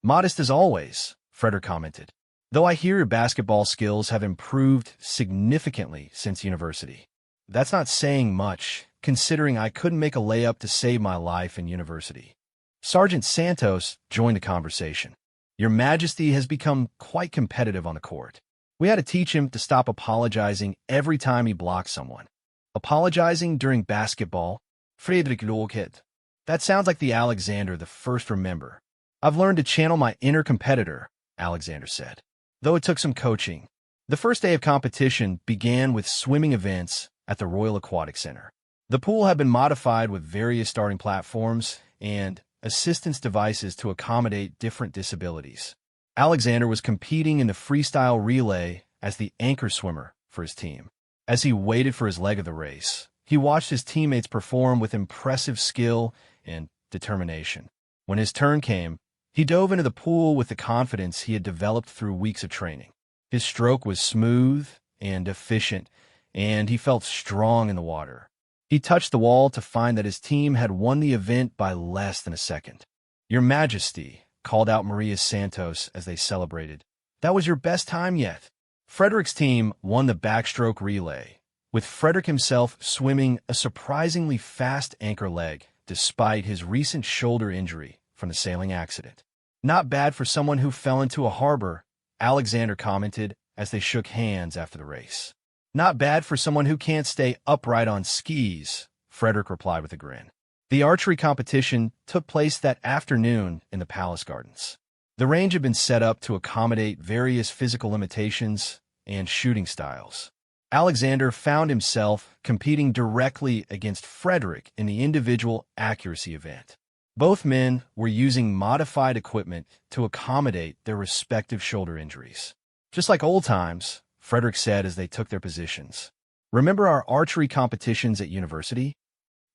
Speaker 1: "Modest as always," Frederick commented, "though I hear your basketball skills have improved significantly since university." "That's not saying much, considering I couldn't make a layup to save my life in university." Sergeant Santos joined the conversation. "Your Majesty has become quite competitive on the court. We had to teach him to stop apologizing every time he blocked someone." "Apologizing during basketball?" Friedrich Lorket. "That sounds like the Alexander the first remember." "I've learned to channel my inner competitor," Alexander said, though it took some coaching. The first day of competition began with swimming events at the Royal Aquatic Center. The pool had been modified with various starting platforms and assistance devices to accommodate different disabilities. Alexander was competing in the freestyle relay as the anchor swimmer for his team. As he waited for his leg of the race, he watched his teammates perform with impressive skill and determination. When his turn came, he dove into the pool with the confidence he had developed through weeks of training. His stroke was smooth and efficient, and he felt strong in the water. He touched the wall to find that his team had won the event by less than a second. "Your Majesty," called out Maria Santos as they celebrated. "That was your best time yet." Frederick's team won the backstroke relay, with Frederick himself swimming a surprisingly fast anchor leg despite his recent shoulder injury from the sailing accident. "Not bad for someone who fell into a harbor," Alexander commented as they shook hands after the race. "Not bad for someone who can't stay upright on skis," Frederick replied with a grin. The archery competition took place that afternoon in the Palace Gardens. The range had been set up to accommodate various physical limitations and shooting styles. Alexander found himself competing directly against Frederick in the individual accuracy event. Both men were using modified equipment to accommodate their respective shoulder injuries. "Just like old times," Frederick said as they took their positions. "Remember our archery competitions at university?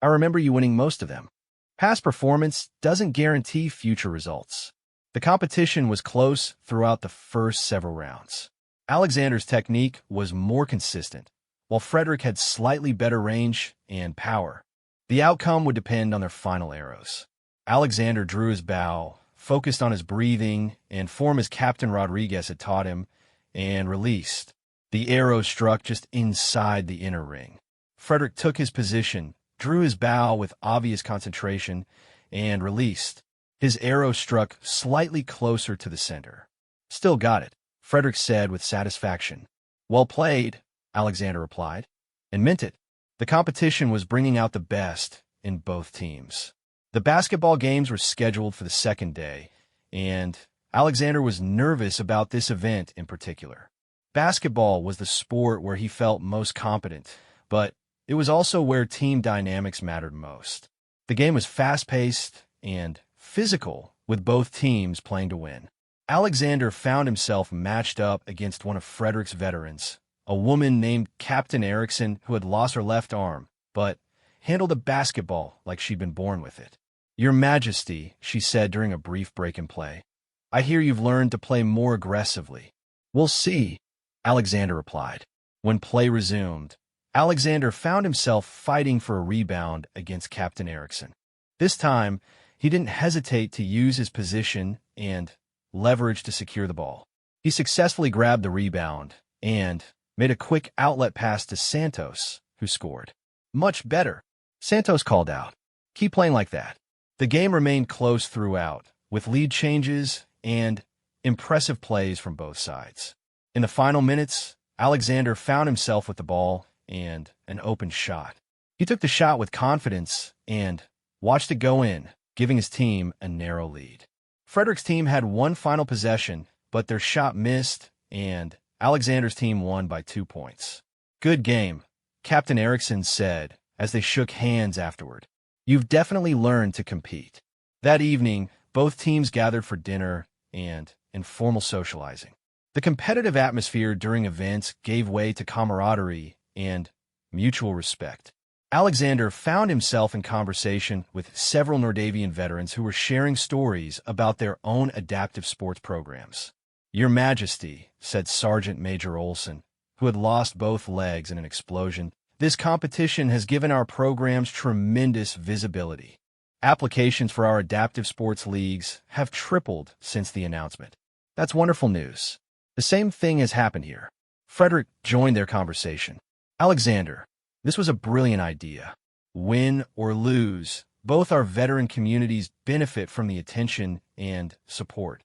Speaker 1: I remember you winning most of them. Past performance doesn't guarantee future results." The competition was close throughout the first several rounds. Alexander's technique was more consistent, while Frederick had slightly better range and power. The outcome would depend on their final arrows. Alexander drew his bow, focused on his breathing and form as Captain Rodriguez had taught him, and released. The arrow struck just inside the inner ring. Frederick took his position, drew his bow with obvious concentration, and released. His arrow struck slightly closer to the center. "Still got it," Frederick said with satisfaction. "Well played," Alexander replied, and meant it. The competition was bringing out the best in both teams. The basketball games were scheduled for the second day, and Alexander was nervous about this event in particular. Basketball was the sport where he felt most competent, but it was also where team dynamics mattered most. The game was fast-paced and physical, with both teams playing to win. Alexander found himself matched up against one of Frederick's veterans, a woman named Captain Erickson who had lost her left arm, but handled a basketball like she'd been born with it. "Your Majesty," she said during a brief break in play, "I hear you've learned to play more aggressively." "We'll see," Alexander replied. When play resumed, Alexander found himself fighting for a rebound against Captain Erickson. This time, he didn't hesitate to use his position and leverage to secure the ball. He successfully grabbed the rebound and made a quick outlet pass to Santos, who scored. "Much better," Santos called out. "Keep playing like that." The game remained close throughout, with lead changes and impressive plays from both sides. In the final minutes, Alexander found himself with the ball and an open shot. He took the shot with confidence and watched it go in, giving his team a narrow lead. Frederick's team had one final possession, but their shot missed, and Alexander's team won by 2 points. "Good game," Captain Erickson said as they shook hands afterward. "You've definitely learned to compete." That evening, both teams gathered for dinner and informal socializing. The competitive atmosphere during events gave way to camaraderie and mutual respect. Alexander found himself in conversation with several Nordavian veterans who were sharing stories about their own adaptive sports programs. "Your Majesty," said Sergeant Major Olson, who had lost both legs in an explosion, "this competition has given our programs tremendous visibility. Applications for our adaptive sports leagues have tripled since the announcement." "That's wonderful news. The same thing has happened here." Frederick joined their conversation. "Alexander, this was a brilliant idea. Win or lose, both our veteran communities benefit from the attention and support."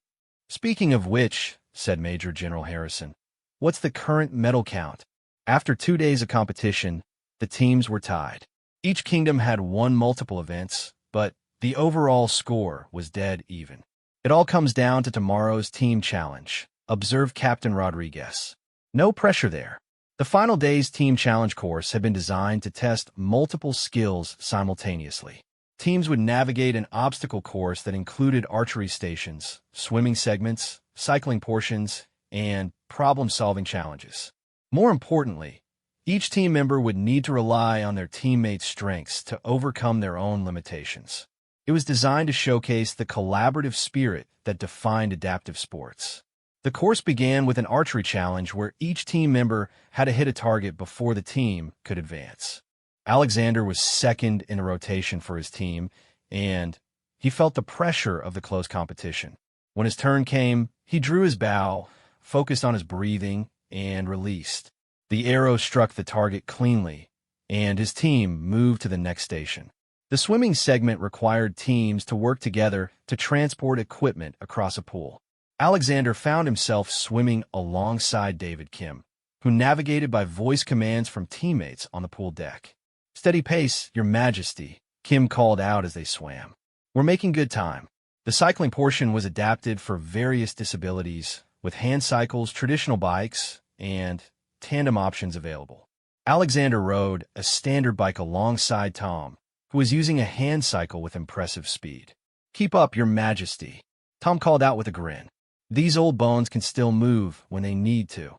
Speaker 1: "Speaking of which," said Major General Harrison, "what's the current medal count?" After 2 days of competition, the teams were tied. Each kingdom had won multiple events, but the overall score was dead even. "It all comes down to tomorrow's team challenge," observed Captain Rodriguez. "No pressure there." The final day's team challenge course had been designed to test multiple skills simultaneously. Teams would navigate an obstacle course that included archery stations, swimming segments, cycling portions, and problem-solving challenges. More importantly, each team member would need to rely on their teammates' strengths to overcome their own limitations. It was designed to showcase the collaborative spirit that defined adaptive sports. The course began with an archery challenge where each team member had to hit a target before the team could advance. Alexander was second in a rotation for his team, and he felt the pressure of the close competition. When his turn came, he drew his bow, focused on his breathing, and released. The arrow struck the target cleanly, and his team moved to the next station. The swimming segment required teams to work together to transport equipment across a pool. Alexander found himself swimming alongside David Kim, who navigated by voice commands from teammates on the pool deck. "Steady pace, Your Majesty," Kim called out as they swam. "We're making good time." The cycling portion was adapted for various disabilities, with hand cycles, traditional bikes, and tandem options available. Alexander rode a standard bike alongside Tom, who was using a hand cycle with impressive speed. "Keep up, Your Majesty," Tom called out with a grin. These old bones can still move when they need to.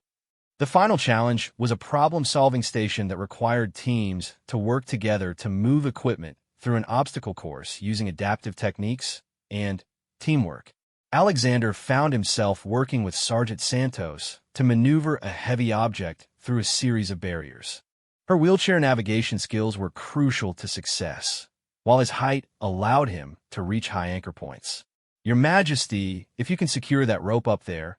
Speaker 1: The final challenge was a problem-solving station that required teams to work together to move equipment through an obstacle course using adaptive techniques and teamwork. Alexander found himself working with Sergeant Santos to maneuver a heavy object through a series of barriers. Her wheelchair navigation skills were crucial to success, while his height allowed him to reach high anchor points. "Your Majesty, if you can secure that rope up there,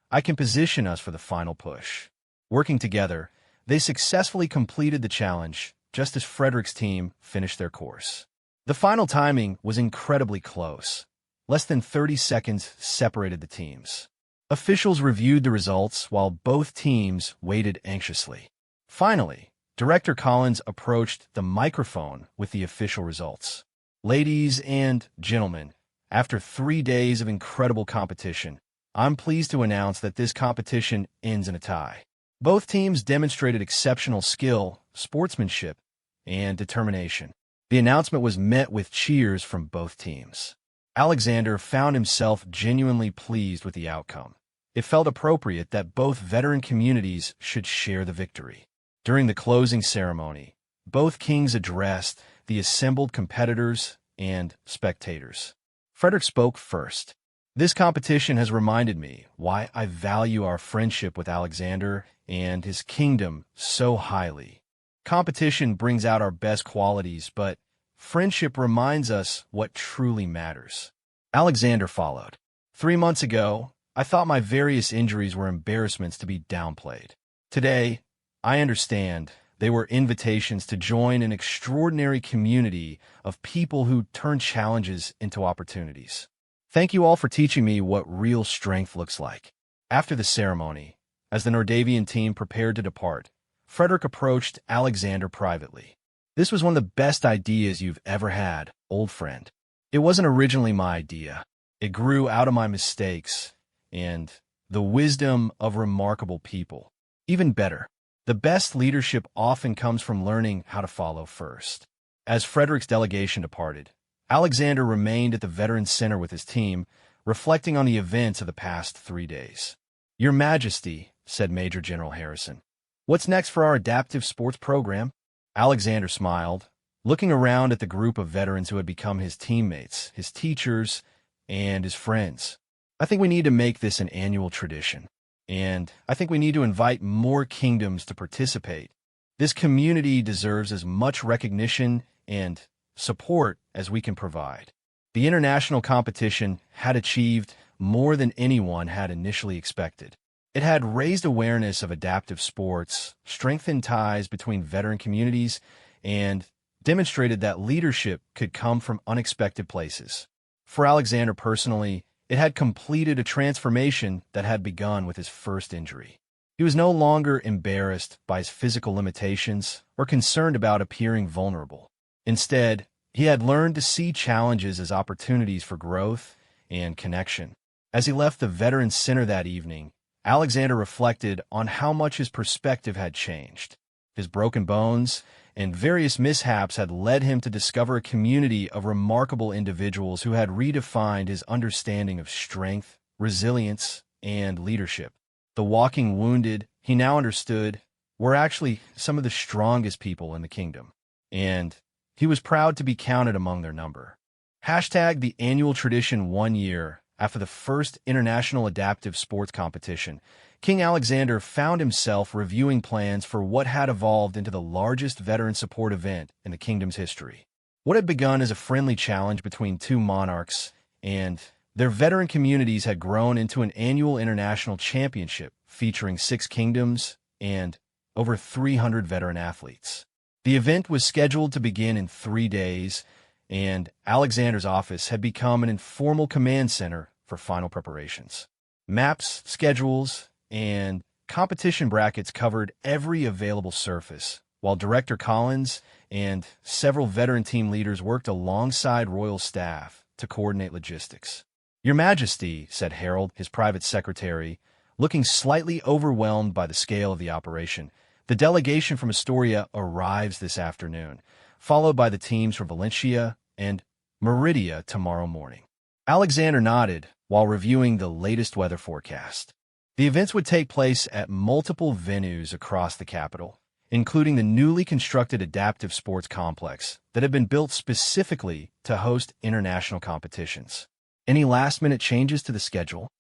Speaker 1: I can position us for the final push." Working together, they successfully completed the challenge just as Frederick's team finished their course. The final timing was incredibly close. Less than 30 seconds separated the teams. Officials reviewed the results while both teams waited anxiously. Finally, Director Collins approached the microphone with the official results. "Ladies and gentlemen, after 3 days of incredible competition, I'm pleased to announce that this competition ends in a tie. Both teams demonstrated exceptional skill, sportsmanship, and determination." The announcement was met with cheers from both teams. Alexander found himself genuinely pleased with the outcome. It felt appropriate that both veteran communities should share the victory. During the closing ceremony, both kings addressed the assembled competitors and spectators. Frederick spoke first. "This competition has reminded me why I value our friendship with Alexander and his kingdom so highly. Competition brings out our best qualities, but friendship reminds us what truly matters." Alexander followed. 3 months ago, I thought my various injuries were embarrassments to be downplayed. Today, I understand they were invitations to join an extraordinary community of people who turn challenges into opportunities. Thank you all for teaching me what real strength looks like. After the ceremony, as the Nordavian team prepared to depart, Frederick approached Alexander privately. "This was one of the best ideas you've ever had, old friend. It wasn't originally my idea. It grew out of my mistakes and the wisdom of remarkable people. Even better, the best leadership often comes from learning how to follow first." As Frederick's delegation departed, Alexander remained at the Veterans Center with his team, reflecting on the events of the past 3 days. "Your Majesty," said Major General Harrison, "what's next for our adaptive sports program?" Alexander smiled, looking around at the group of veterans who had become his teammates, his teachers, and his friends. "I think we need to make this an annual tradition, and I think we need to invite more kingdoms to participate. This community deserves as much recognition and support as we can provide." The international competition had achieved more than anyone had initially expected. It had raised awareness of adaptive sports, strengthened ties between veteran communities, and demonstrated that leadership could come from unexpected places. For Alexander personally, it had completed a transformation that had begun with his first injury. He was no longer embarrassed by his physical limitations or concerned about appearing vulnerable. Instead, he had learned to see challenges as opportunities for growth and connection. As he left the Veterans Center that evening, Alexander reflected on how much his perspective had changed. His broken bones and various mishaps had led him to discover a community of remarkable individuals who had redefined his understanding of strength, resilience, and leadership. The walking wounded, he now understood, were actually some of the strongest people in the kingdom, and he was proud to be counted among their number. The annual tradition 1 year after the first international adaptive sports competition, King Alexander found himself reviewing plans for what had evolved into the largest veteran support event in the kingdom's history. What had begun as a friendly challenge between two monarchs and their veteran communities had grown into an annual international championship featuring 6 kingdoms and over 300 veteran athletes. The event was scheduled to begin in 3 days, and Alexander's office had become an informal command center for final preparations. Maps, schedules, and competition brackets covered every available surface, while Director Collins and several veteran team leaders worked alongside royal staff to coordinate logistics. "Your Majesty," said Harold, his private secretary, looking slightly overwhelmed by the scale of the operation, "the delegation from Astoria arrives this afternoon, followed by the teams from Valencia and Merida tomorrow morning." Alexander nodded while reviewing the latest weather forecast. The events would take place at multiple venues across the capital, including the newly constructed adaptive sports complex that had been built specifically to host international competitions. "Any last-minute changes to the schedule?"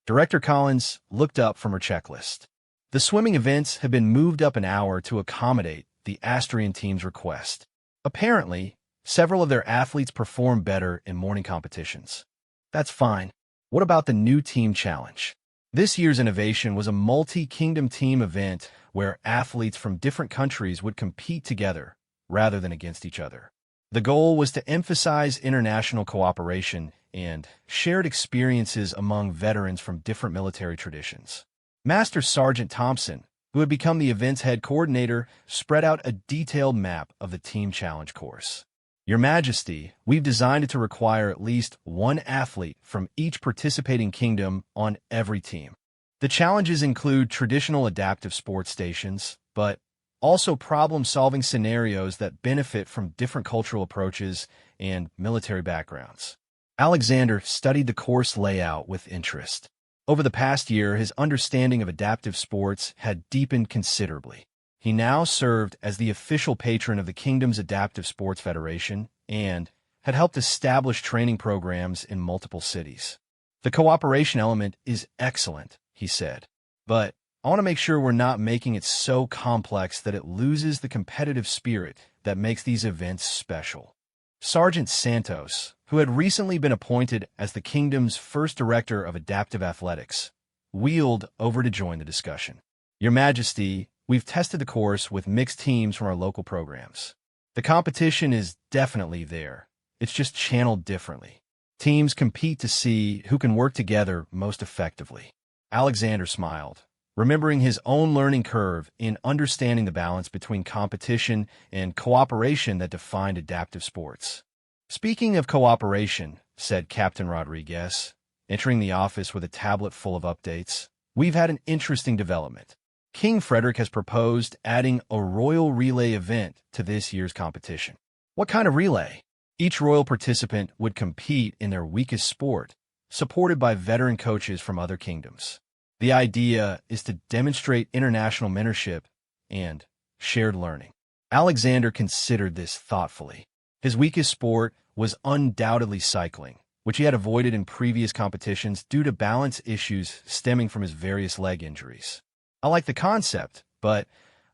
Speaker 1: Director Collins looked up from her checklist. The swimming events had been moved up an hour to accommodate the Astorian team's request. Apparently, several of their athletes performed better in morning competitions. "That's fine. What about the new team challenge?" This year's innovation was a multi-kingdom team event where athletes from different countries would compete together rather than against each other. The goal was to emphasize international cooperation and shared experiences among veterans from different military traditions. Master Sergeant Thompson, who had become the event's head coordinator, spread out a detailed map of the team challenge course. "Your Majesty, we've designed it to require at least one athlete from each participating kingdom on every team. The challenges include traditional adaptive sports stations, but also problem-solving scenarios that benefit from different cultural approaches and military backgrounds." Alexander studied the course layout with interest. Over the past year, his understanding of adaptive sports had deepened considerably. He now served as the official patron of the Kingdom's Adaptive Sports Federation and had helped establish training programs in multiple cities. "The cooperation element is excellent," he said, "but I want to make sure we're not making it so complex that it loses the competitive spirit that makes these events special." Sergeant Santos, who had recently been appointed as the Kingdom's first director of adaptive athletics, wheeled over to join the discussion. "Your Majesty, we've tested the course with mixed teams from our local programs. The competition is definitely there. It's just channeled differently. Teams compete to see who can work together most effectively." Alexander smiled, remembering his own learning curve in understanding the balance between competition and cooperation that defined adaptive sports. "Speaking of cooperation," said Captain Rodriguez, entering the office with a tablet full of updates, "we've had an interesting development. King Frederick has proposed adding a royal relay event to this year's competition." "What kind of relay?" "Each royal participant would compete in their weakest sport, supported by veteran coaches from other kingdoms. The idea is to demonstrate international mentorship and shared learning." Alexander considered this thoughtfully. His weakest sport was undoubtedly cycling, which he had avoided in previous competitions due to balance issues stemming from his various leg injuries. "I like the concept, but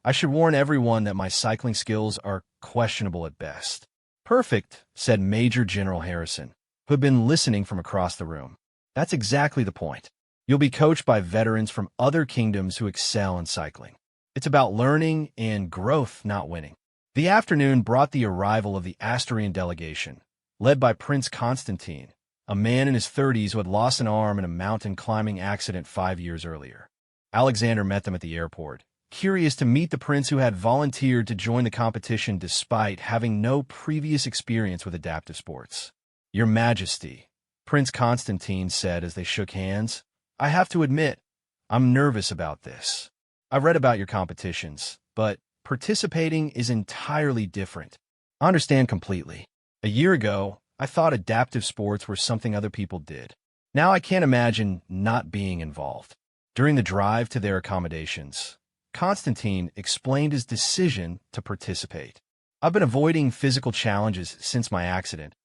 Speaker 1: I should warn everyone that my cycling skills are questionable at best." "Perfect," said Major General Harrison, who had been listening from across the room. "That's exactly the point. You'll be coached by veterans from other kingdoms who excel in cycling. It's about learning and growth, not winning." The afternoon brought the arrival of the Astorian delegation, led by Prince Constantine, a man in his 30s who had lost an arm in a mountain climbing accident 5 years earlier. Alexander met them at the airport, curious to meet the prince who had volunteered to join the competition despite having no previous experience with adaptive sports. "Your Majesty," Prince Constantine said as they shook hands, "I have to admit, I'm nervous about this. I've read about your competitions, but participating is entirely different." "I understand completely. A year ago, I thought adaptive sports were something other people did. Now I can't imagine not being involved." During the drive to their accommodations, Constantine explained his decision to participate. "I've been avoiding physical challenges since my accident,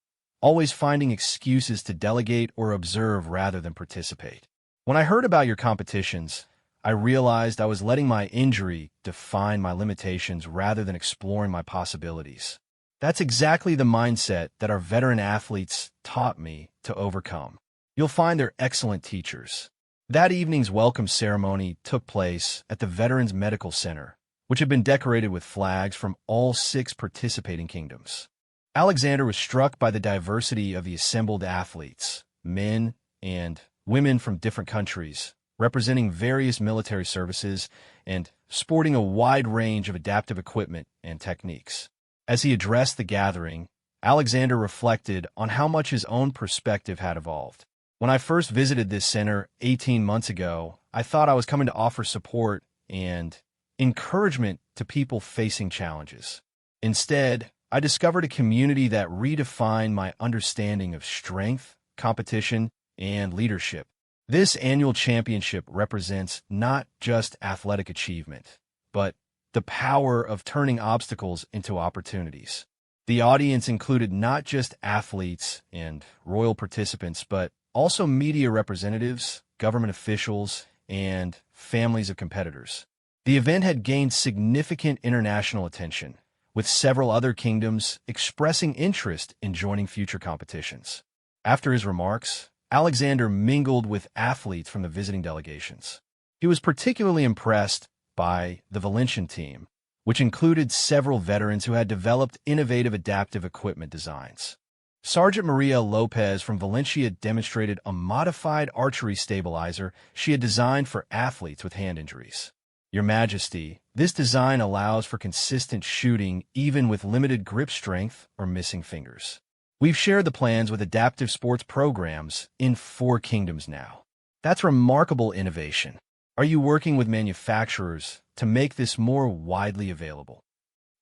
Speaker 1: always finding excuses to delegate or observe rather than participate. When I heard about your competitions, I realized I was letting my injury define my limitations rather than exploring my possibilities. That's exactly the mindset that our veteran athletes taught me to overcome. You'll find they're excellent teachers." That evening's welcome ceremony took place at the Veterans Medical Center, which had been decorated with flags from all 6 participating kingdoms. Alexander was struck by the diversity of the assembled athletes, men and women from different countries, representing various military services and sporting a wide range of adaptive equipment and techniques. As he addressed the gathering, Alexander reflected on how much his own perspective had evolved. When I first visited this center 18 months ago, I thought I was coming to offer support and encouragement to people facing challenges. Instead, I discovered a community that redefined my understanding of strength, competition, and leadership. This annual championship represents not just athletic achievement, but the power of turning obstacles into opportunities. The audience included not just athletes and royal participants, but also media representatives, government officials, and families of competitors. The event had gained significant international attention, with several other kingdoms expressing interest in joining future competitions. After his remarks, Alexander mingled with athletes from the visiting delegations. He was particularly impressed by the Valencian team, which included several veterans who had developed innovative adaptive equipment designs. Sergeant Maria Lopez from Valencia demonstrated a modified archery stabilizer she had designed for athletes with hand injuries. Your Majesty, this design allows for consistent shooting even with limited grip strength or missing fingers. We've shared the plans with adaptive sports programs in 4 kingdoms now. That's remarkable innovation. Are you working with manufacturers to make this more widely available?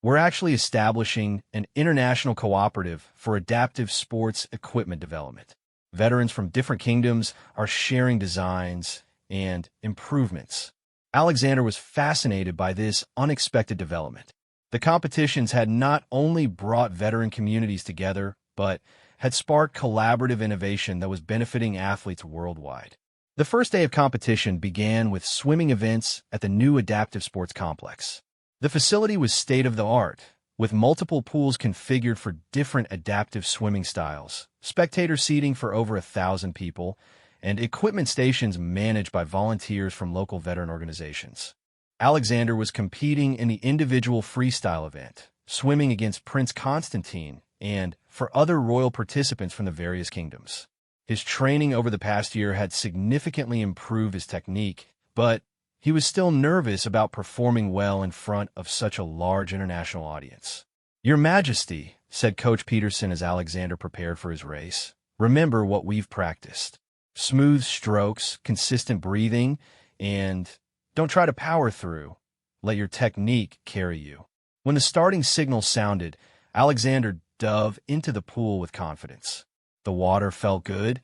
Speaker 1: We're actually establishing an international cooperative for adaptive sports equipment development. Veterans from different kingdoms are sharing designs and improvements. Alexander was fascinated by this unexpected development. The competitions had not only brought veteran communities together, but had sparked collaborative innovation that was benefiting athletes worldwide. The first day of competition began with swimming events at the new adaptive sports complex. The facility was state-of-the-art, with multiple pools configured for different adaptive swimming styles, spectator seating for over 1,000 people, and equipment stations managed by volunteers from local veteran organizations. Alexander was competing in the individual freestyle event, swimming against Prince Constantine and for other royal participants from the various kingdoms. His training over the past year had significantly improved his technique, but he was still nervous about performing well in front of such a large international audience. Your Majesty, said Coach Peterson as Alexander prepared for his race, remember what we've practiced. Smooth strokes, consistent breathing, and don't try to power through. Let your technique carry you. When the starting signal sounded, Alexander dove into the pool with confidence. The water felt good,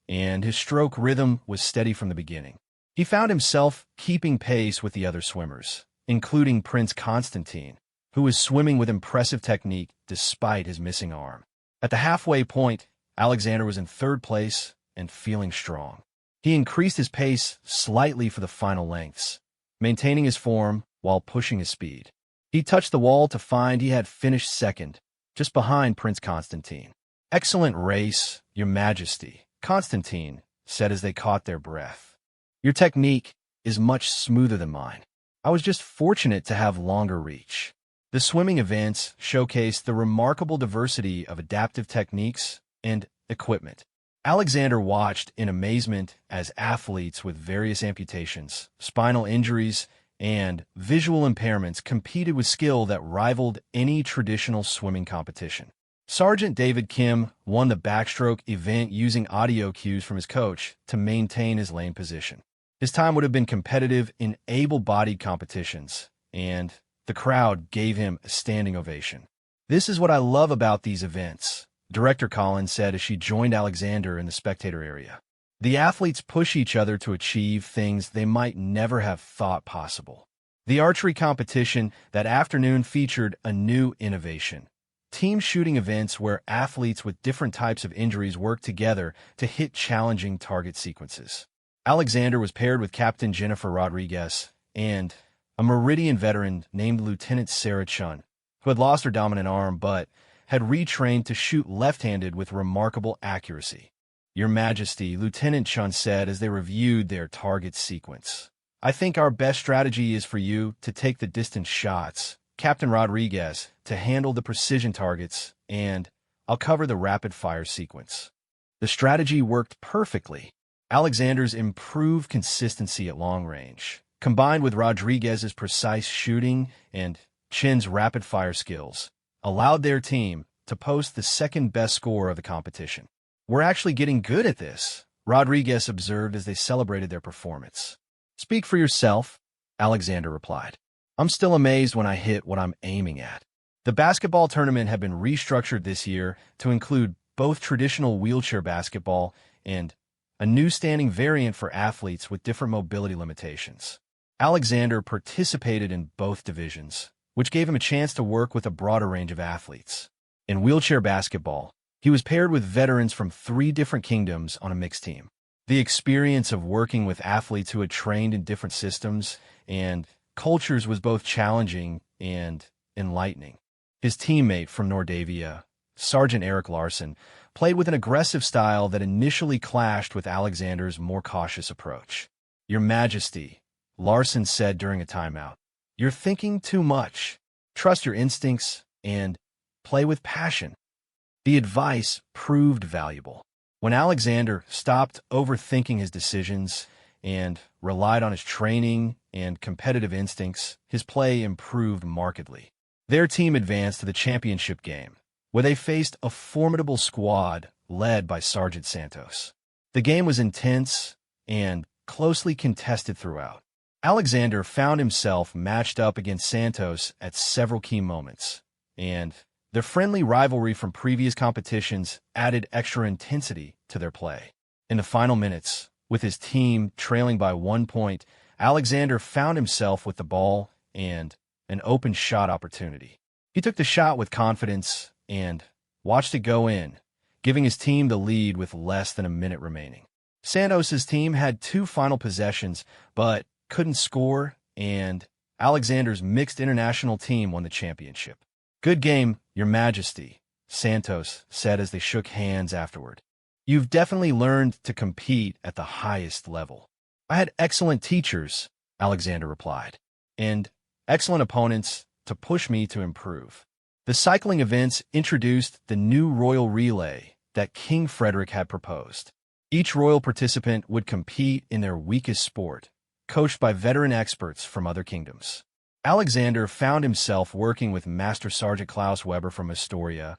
Speaker 1: and his stroke rhythm was steady from the beginning. He found himself keeping pace with the other swimmers, including Prince Constantine, who was swimming with impressive technique despite his missing arm. At the halfway point, Alexander was in 3rd place and feeling strong. He increased his pace slightly for the final lengths, maintaining his form while pushing his speed. He touched the wall to find he had finished 2nd, just behind Prince Constantine. Excellent race, Your Majesty, Constantine said as they caught their breath. Your technique is much smoother than mine. I was just fortunate to have longer reach. The swimming events showcased the remarkable diversity of adaptive techniques and equipment. Alexander watched in amazement as athletes with various amputations, spinal injuries, and visual impairments competed with skill that rivaled any traditional swimming competition. Sergeant David Kim won the backstroke event using audio cues from his coach to maintain his lane position. His time would have been competitive in able-bodied competitions, and the crowd gave him a standing ovation. This is what I love about these events, Director Collins said as she joined Alexander in the spectator area. The athletes push each other to achieve things they might never have thought possible. The archery competition that afternoon featured a new innovation. Team shooting events where athletes with different types of injuries work together to hit challenging target sequences. Alexander was paired with Captain Jennifer Rodriguez and a Meridian veteran named Lieutenant Sarah Chun, who had lost her dominant arm but had retrained to shoot left-handed with remarkable accuracy. Your Majesty, Lieutenant Chun said as they reviewed their target sequence. I think our best strategy is for you to take the distance shots, Captain Rodriguez to handle the precision targets, and I'll cover the rapid-fire sequence. The strategy worked perfectly. Alexander's improved consistency at long range, combined with Rodriguez's precise shooting and Chin's rapid-fire skills, allowed their team to post the second-best score of the competition. "We're actually getting good at this," Rodriguez observed as they celebrated their performance. "Speak for yourself," Alexander replied. "I'm still amazed when I hit what I'm aiming at." The basketball tournament had been restructured this year to include both traditional wheelchair basketball and a new standing variant for athletes with different mobility limitations. Alexander participated in both divisions, which gave him a chance to work with a broader range of athletes. In wheelchair basketball, he was paired with veterans from 3 different kingdoms on a mixed team. The experience of working with athletes who had trained in different systems and cultures was both challenging and enlightening. His teammate from Nordavia, Sergeant Eric Larson, played with an aggressive style that initially clashed with Alexander's more cautious approach. "Your Majesty," Larson said during a timeout, "you're thinking too much. Trust your instincts and play with passion." The advice proved valuable. When Alexander stopped overthinking his decisions and relied on his training and competitive instincts, his play improved markedly. Their team advanced to the championship game, where they faced a formidable squad led by Sergeant Santos. The game was intense and closely contested throughout. Alexander found himself matched up against Santos at several key moments, and their friendly rivalry from previous competitions added extra intensity to their play. In the final minutes, with his team trailing by 1 point, Alexander found himself with the ball and an open shot opportunity. He took the shot with confidence and watched it go in, giving his team the lead with less than a minute remaining. Santos's team had 2 final possessions, but couldn't score, and Alexander's mixed international team won the championship. "Good game, Your Majesty," Santos said as they shook hands afterward. "You've definitely learned to compete at the highest level." "I had excellent teachers," Alexander replied, "and excellent opponents to push me to improve." The cycling events introduced the new royal relay that King Frederick had proposed. Each royal participant would compete in their weakest sport, coached by veteran experts from other kingdoms. Alexander found himself working with Master Sergeant Klaus Weber from Astoria,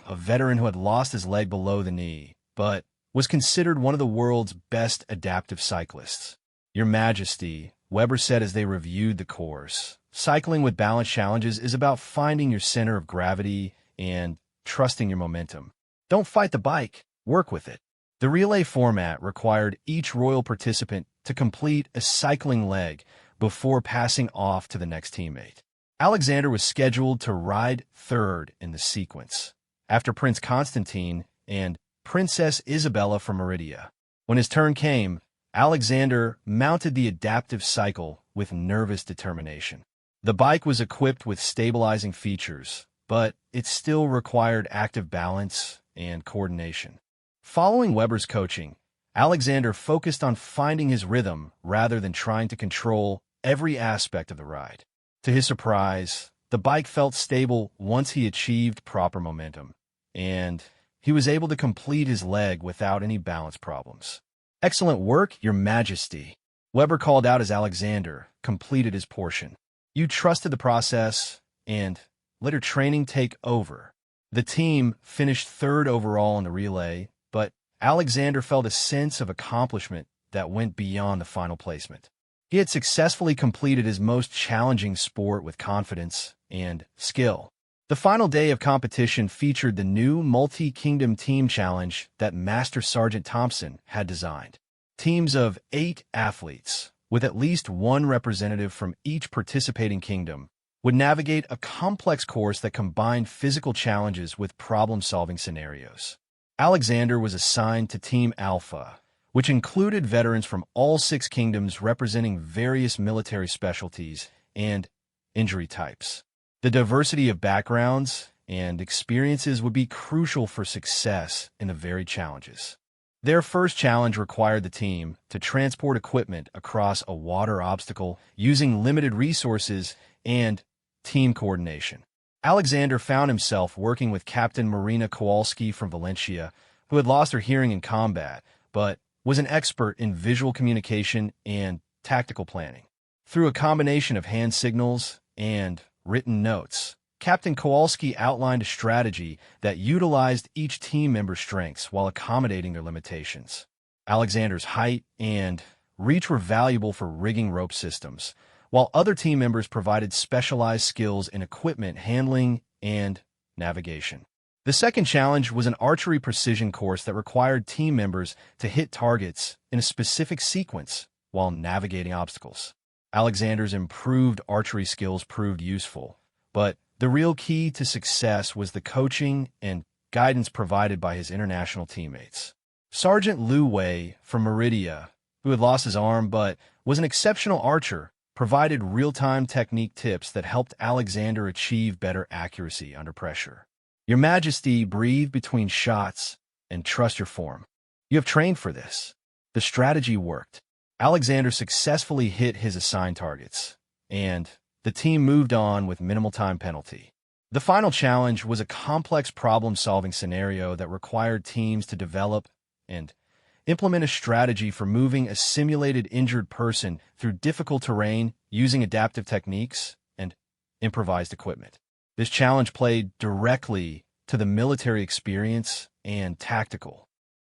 Speaker 1: a veteran who had lost his leg below the knee, but was considered one of the world's best adaptive cyclists. "Your Majesty," Weber said as they reviewed the course, "cycling with balance challenges is about finding your center of gravity and trusting your momentum. Don't fight the bike, work with it." The relay format required each royal participant to complete a cycling leg before passing off to the next teammate. Alexander was scheduled to ride third in the sequence, after Prince Constantine and Princess Isabella from Meridia. When his turn came, Alexander mounted the adaptive cycle with nervous determination. The bike was equipped with stabilizing features, but it still required active balance and coordination. Following Weber's coaching, Alexander focused on finding his rhythm rather than trying to control every aspect of the ride. To his surprise, the bike felt stable once he achieved proper momentum, and he was able to complete his leg without any balance problems. "Excellent work, Your Majesty," Weber called out as Alexander completed his portion. "You trusted the process and let your training take over." The team finished third overall in the relay, but Alexander felt a sense of accomplishment that went beyond the final placement. He had successfully completed his most challenging sport with confidence and skill. The final day of competition featured the new multi-kingdom team challenge that Master Sergeant Thompson had designed. Teams of 8 athletes, with at least 1 representative from each participating kingdom, would navigate a complex course that combined physical challenges with problem-solving scenarios. Alexander was assigned to Team Alpha, which included veterans from all 6 kingdoms representing various military specialties and injury types. The diversity of backgrounds and experiences would be crucial for success in the varied challenges. Their first challenge required the team to transport equipment across a water obstacle using limited resources and team coordination. Alexander found himself working with Captain Marina Kowalski from Valencia, who had lost her hearing in combat, but was an expert in visual communication and tactical planning. Through a combination of hand signals and written notes, Captain Kowalski outlined a strategy that utilized each team member's strengths while accommodating their limitations. Alexander's height and reach were valuable for rigging rope systems, while other team members provided specialized skills in equipment handling and navigation. The second challenge was an archery precision course that required team members to hit targets in a specific sequence while navigating obstacles. Alexander's improved archery skills proved useful, but the real key to success was the coaching and guidance provided by his international teammates. Sergeant Liu Wei from Meridia, who had lost his arm but was an exceptional archer, provided real-time technique tips that helped Alexander achieve better accuracy under pressure. Your Majesty, breathe between shots and trust your form. You have trained for this. The strategy worked. Alexander successfully hit his assigned targets, and the team moved on with minimal time penalty. The final challenge was a complex problem-solving scenario that required teams to develop and implement a strategy for moving a simulated injured person through difficult terrain using adaptive techniques and improvised equipment. This challenge played directly to the military experience and tactical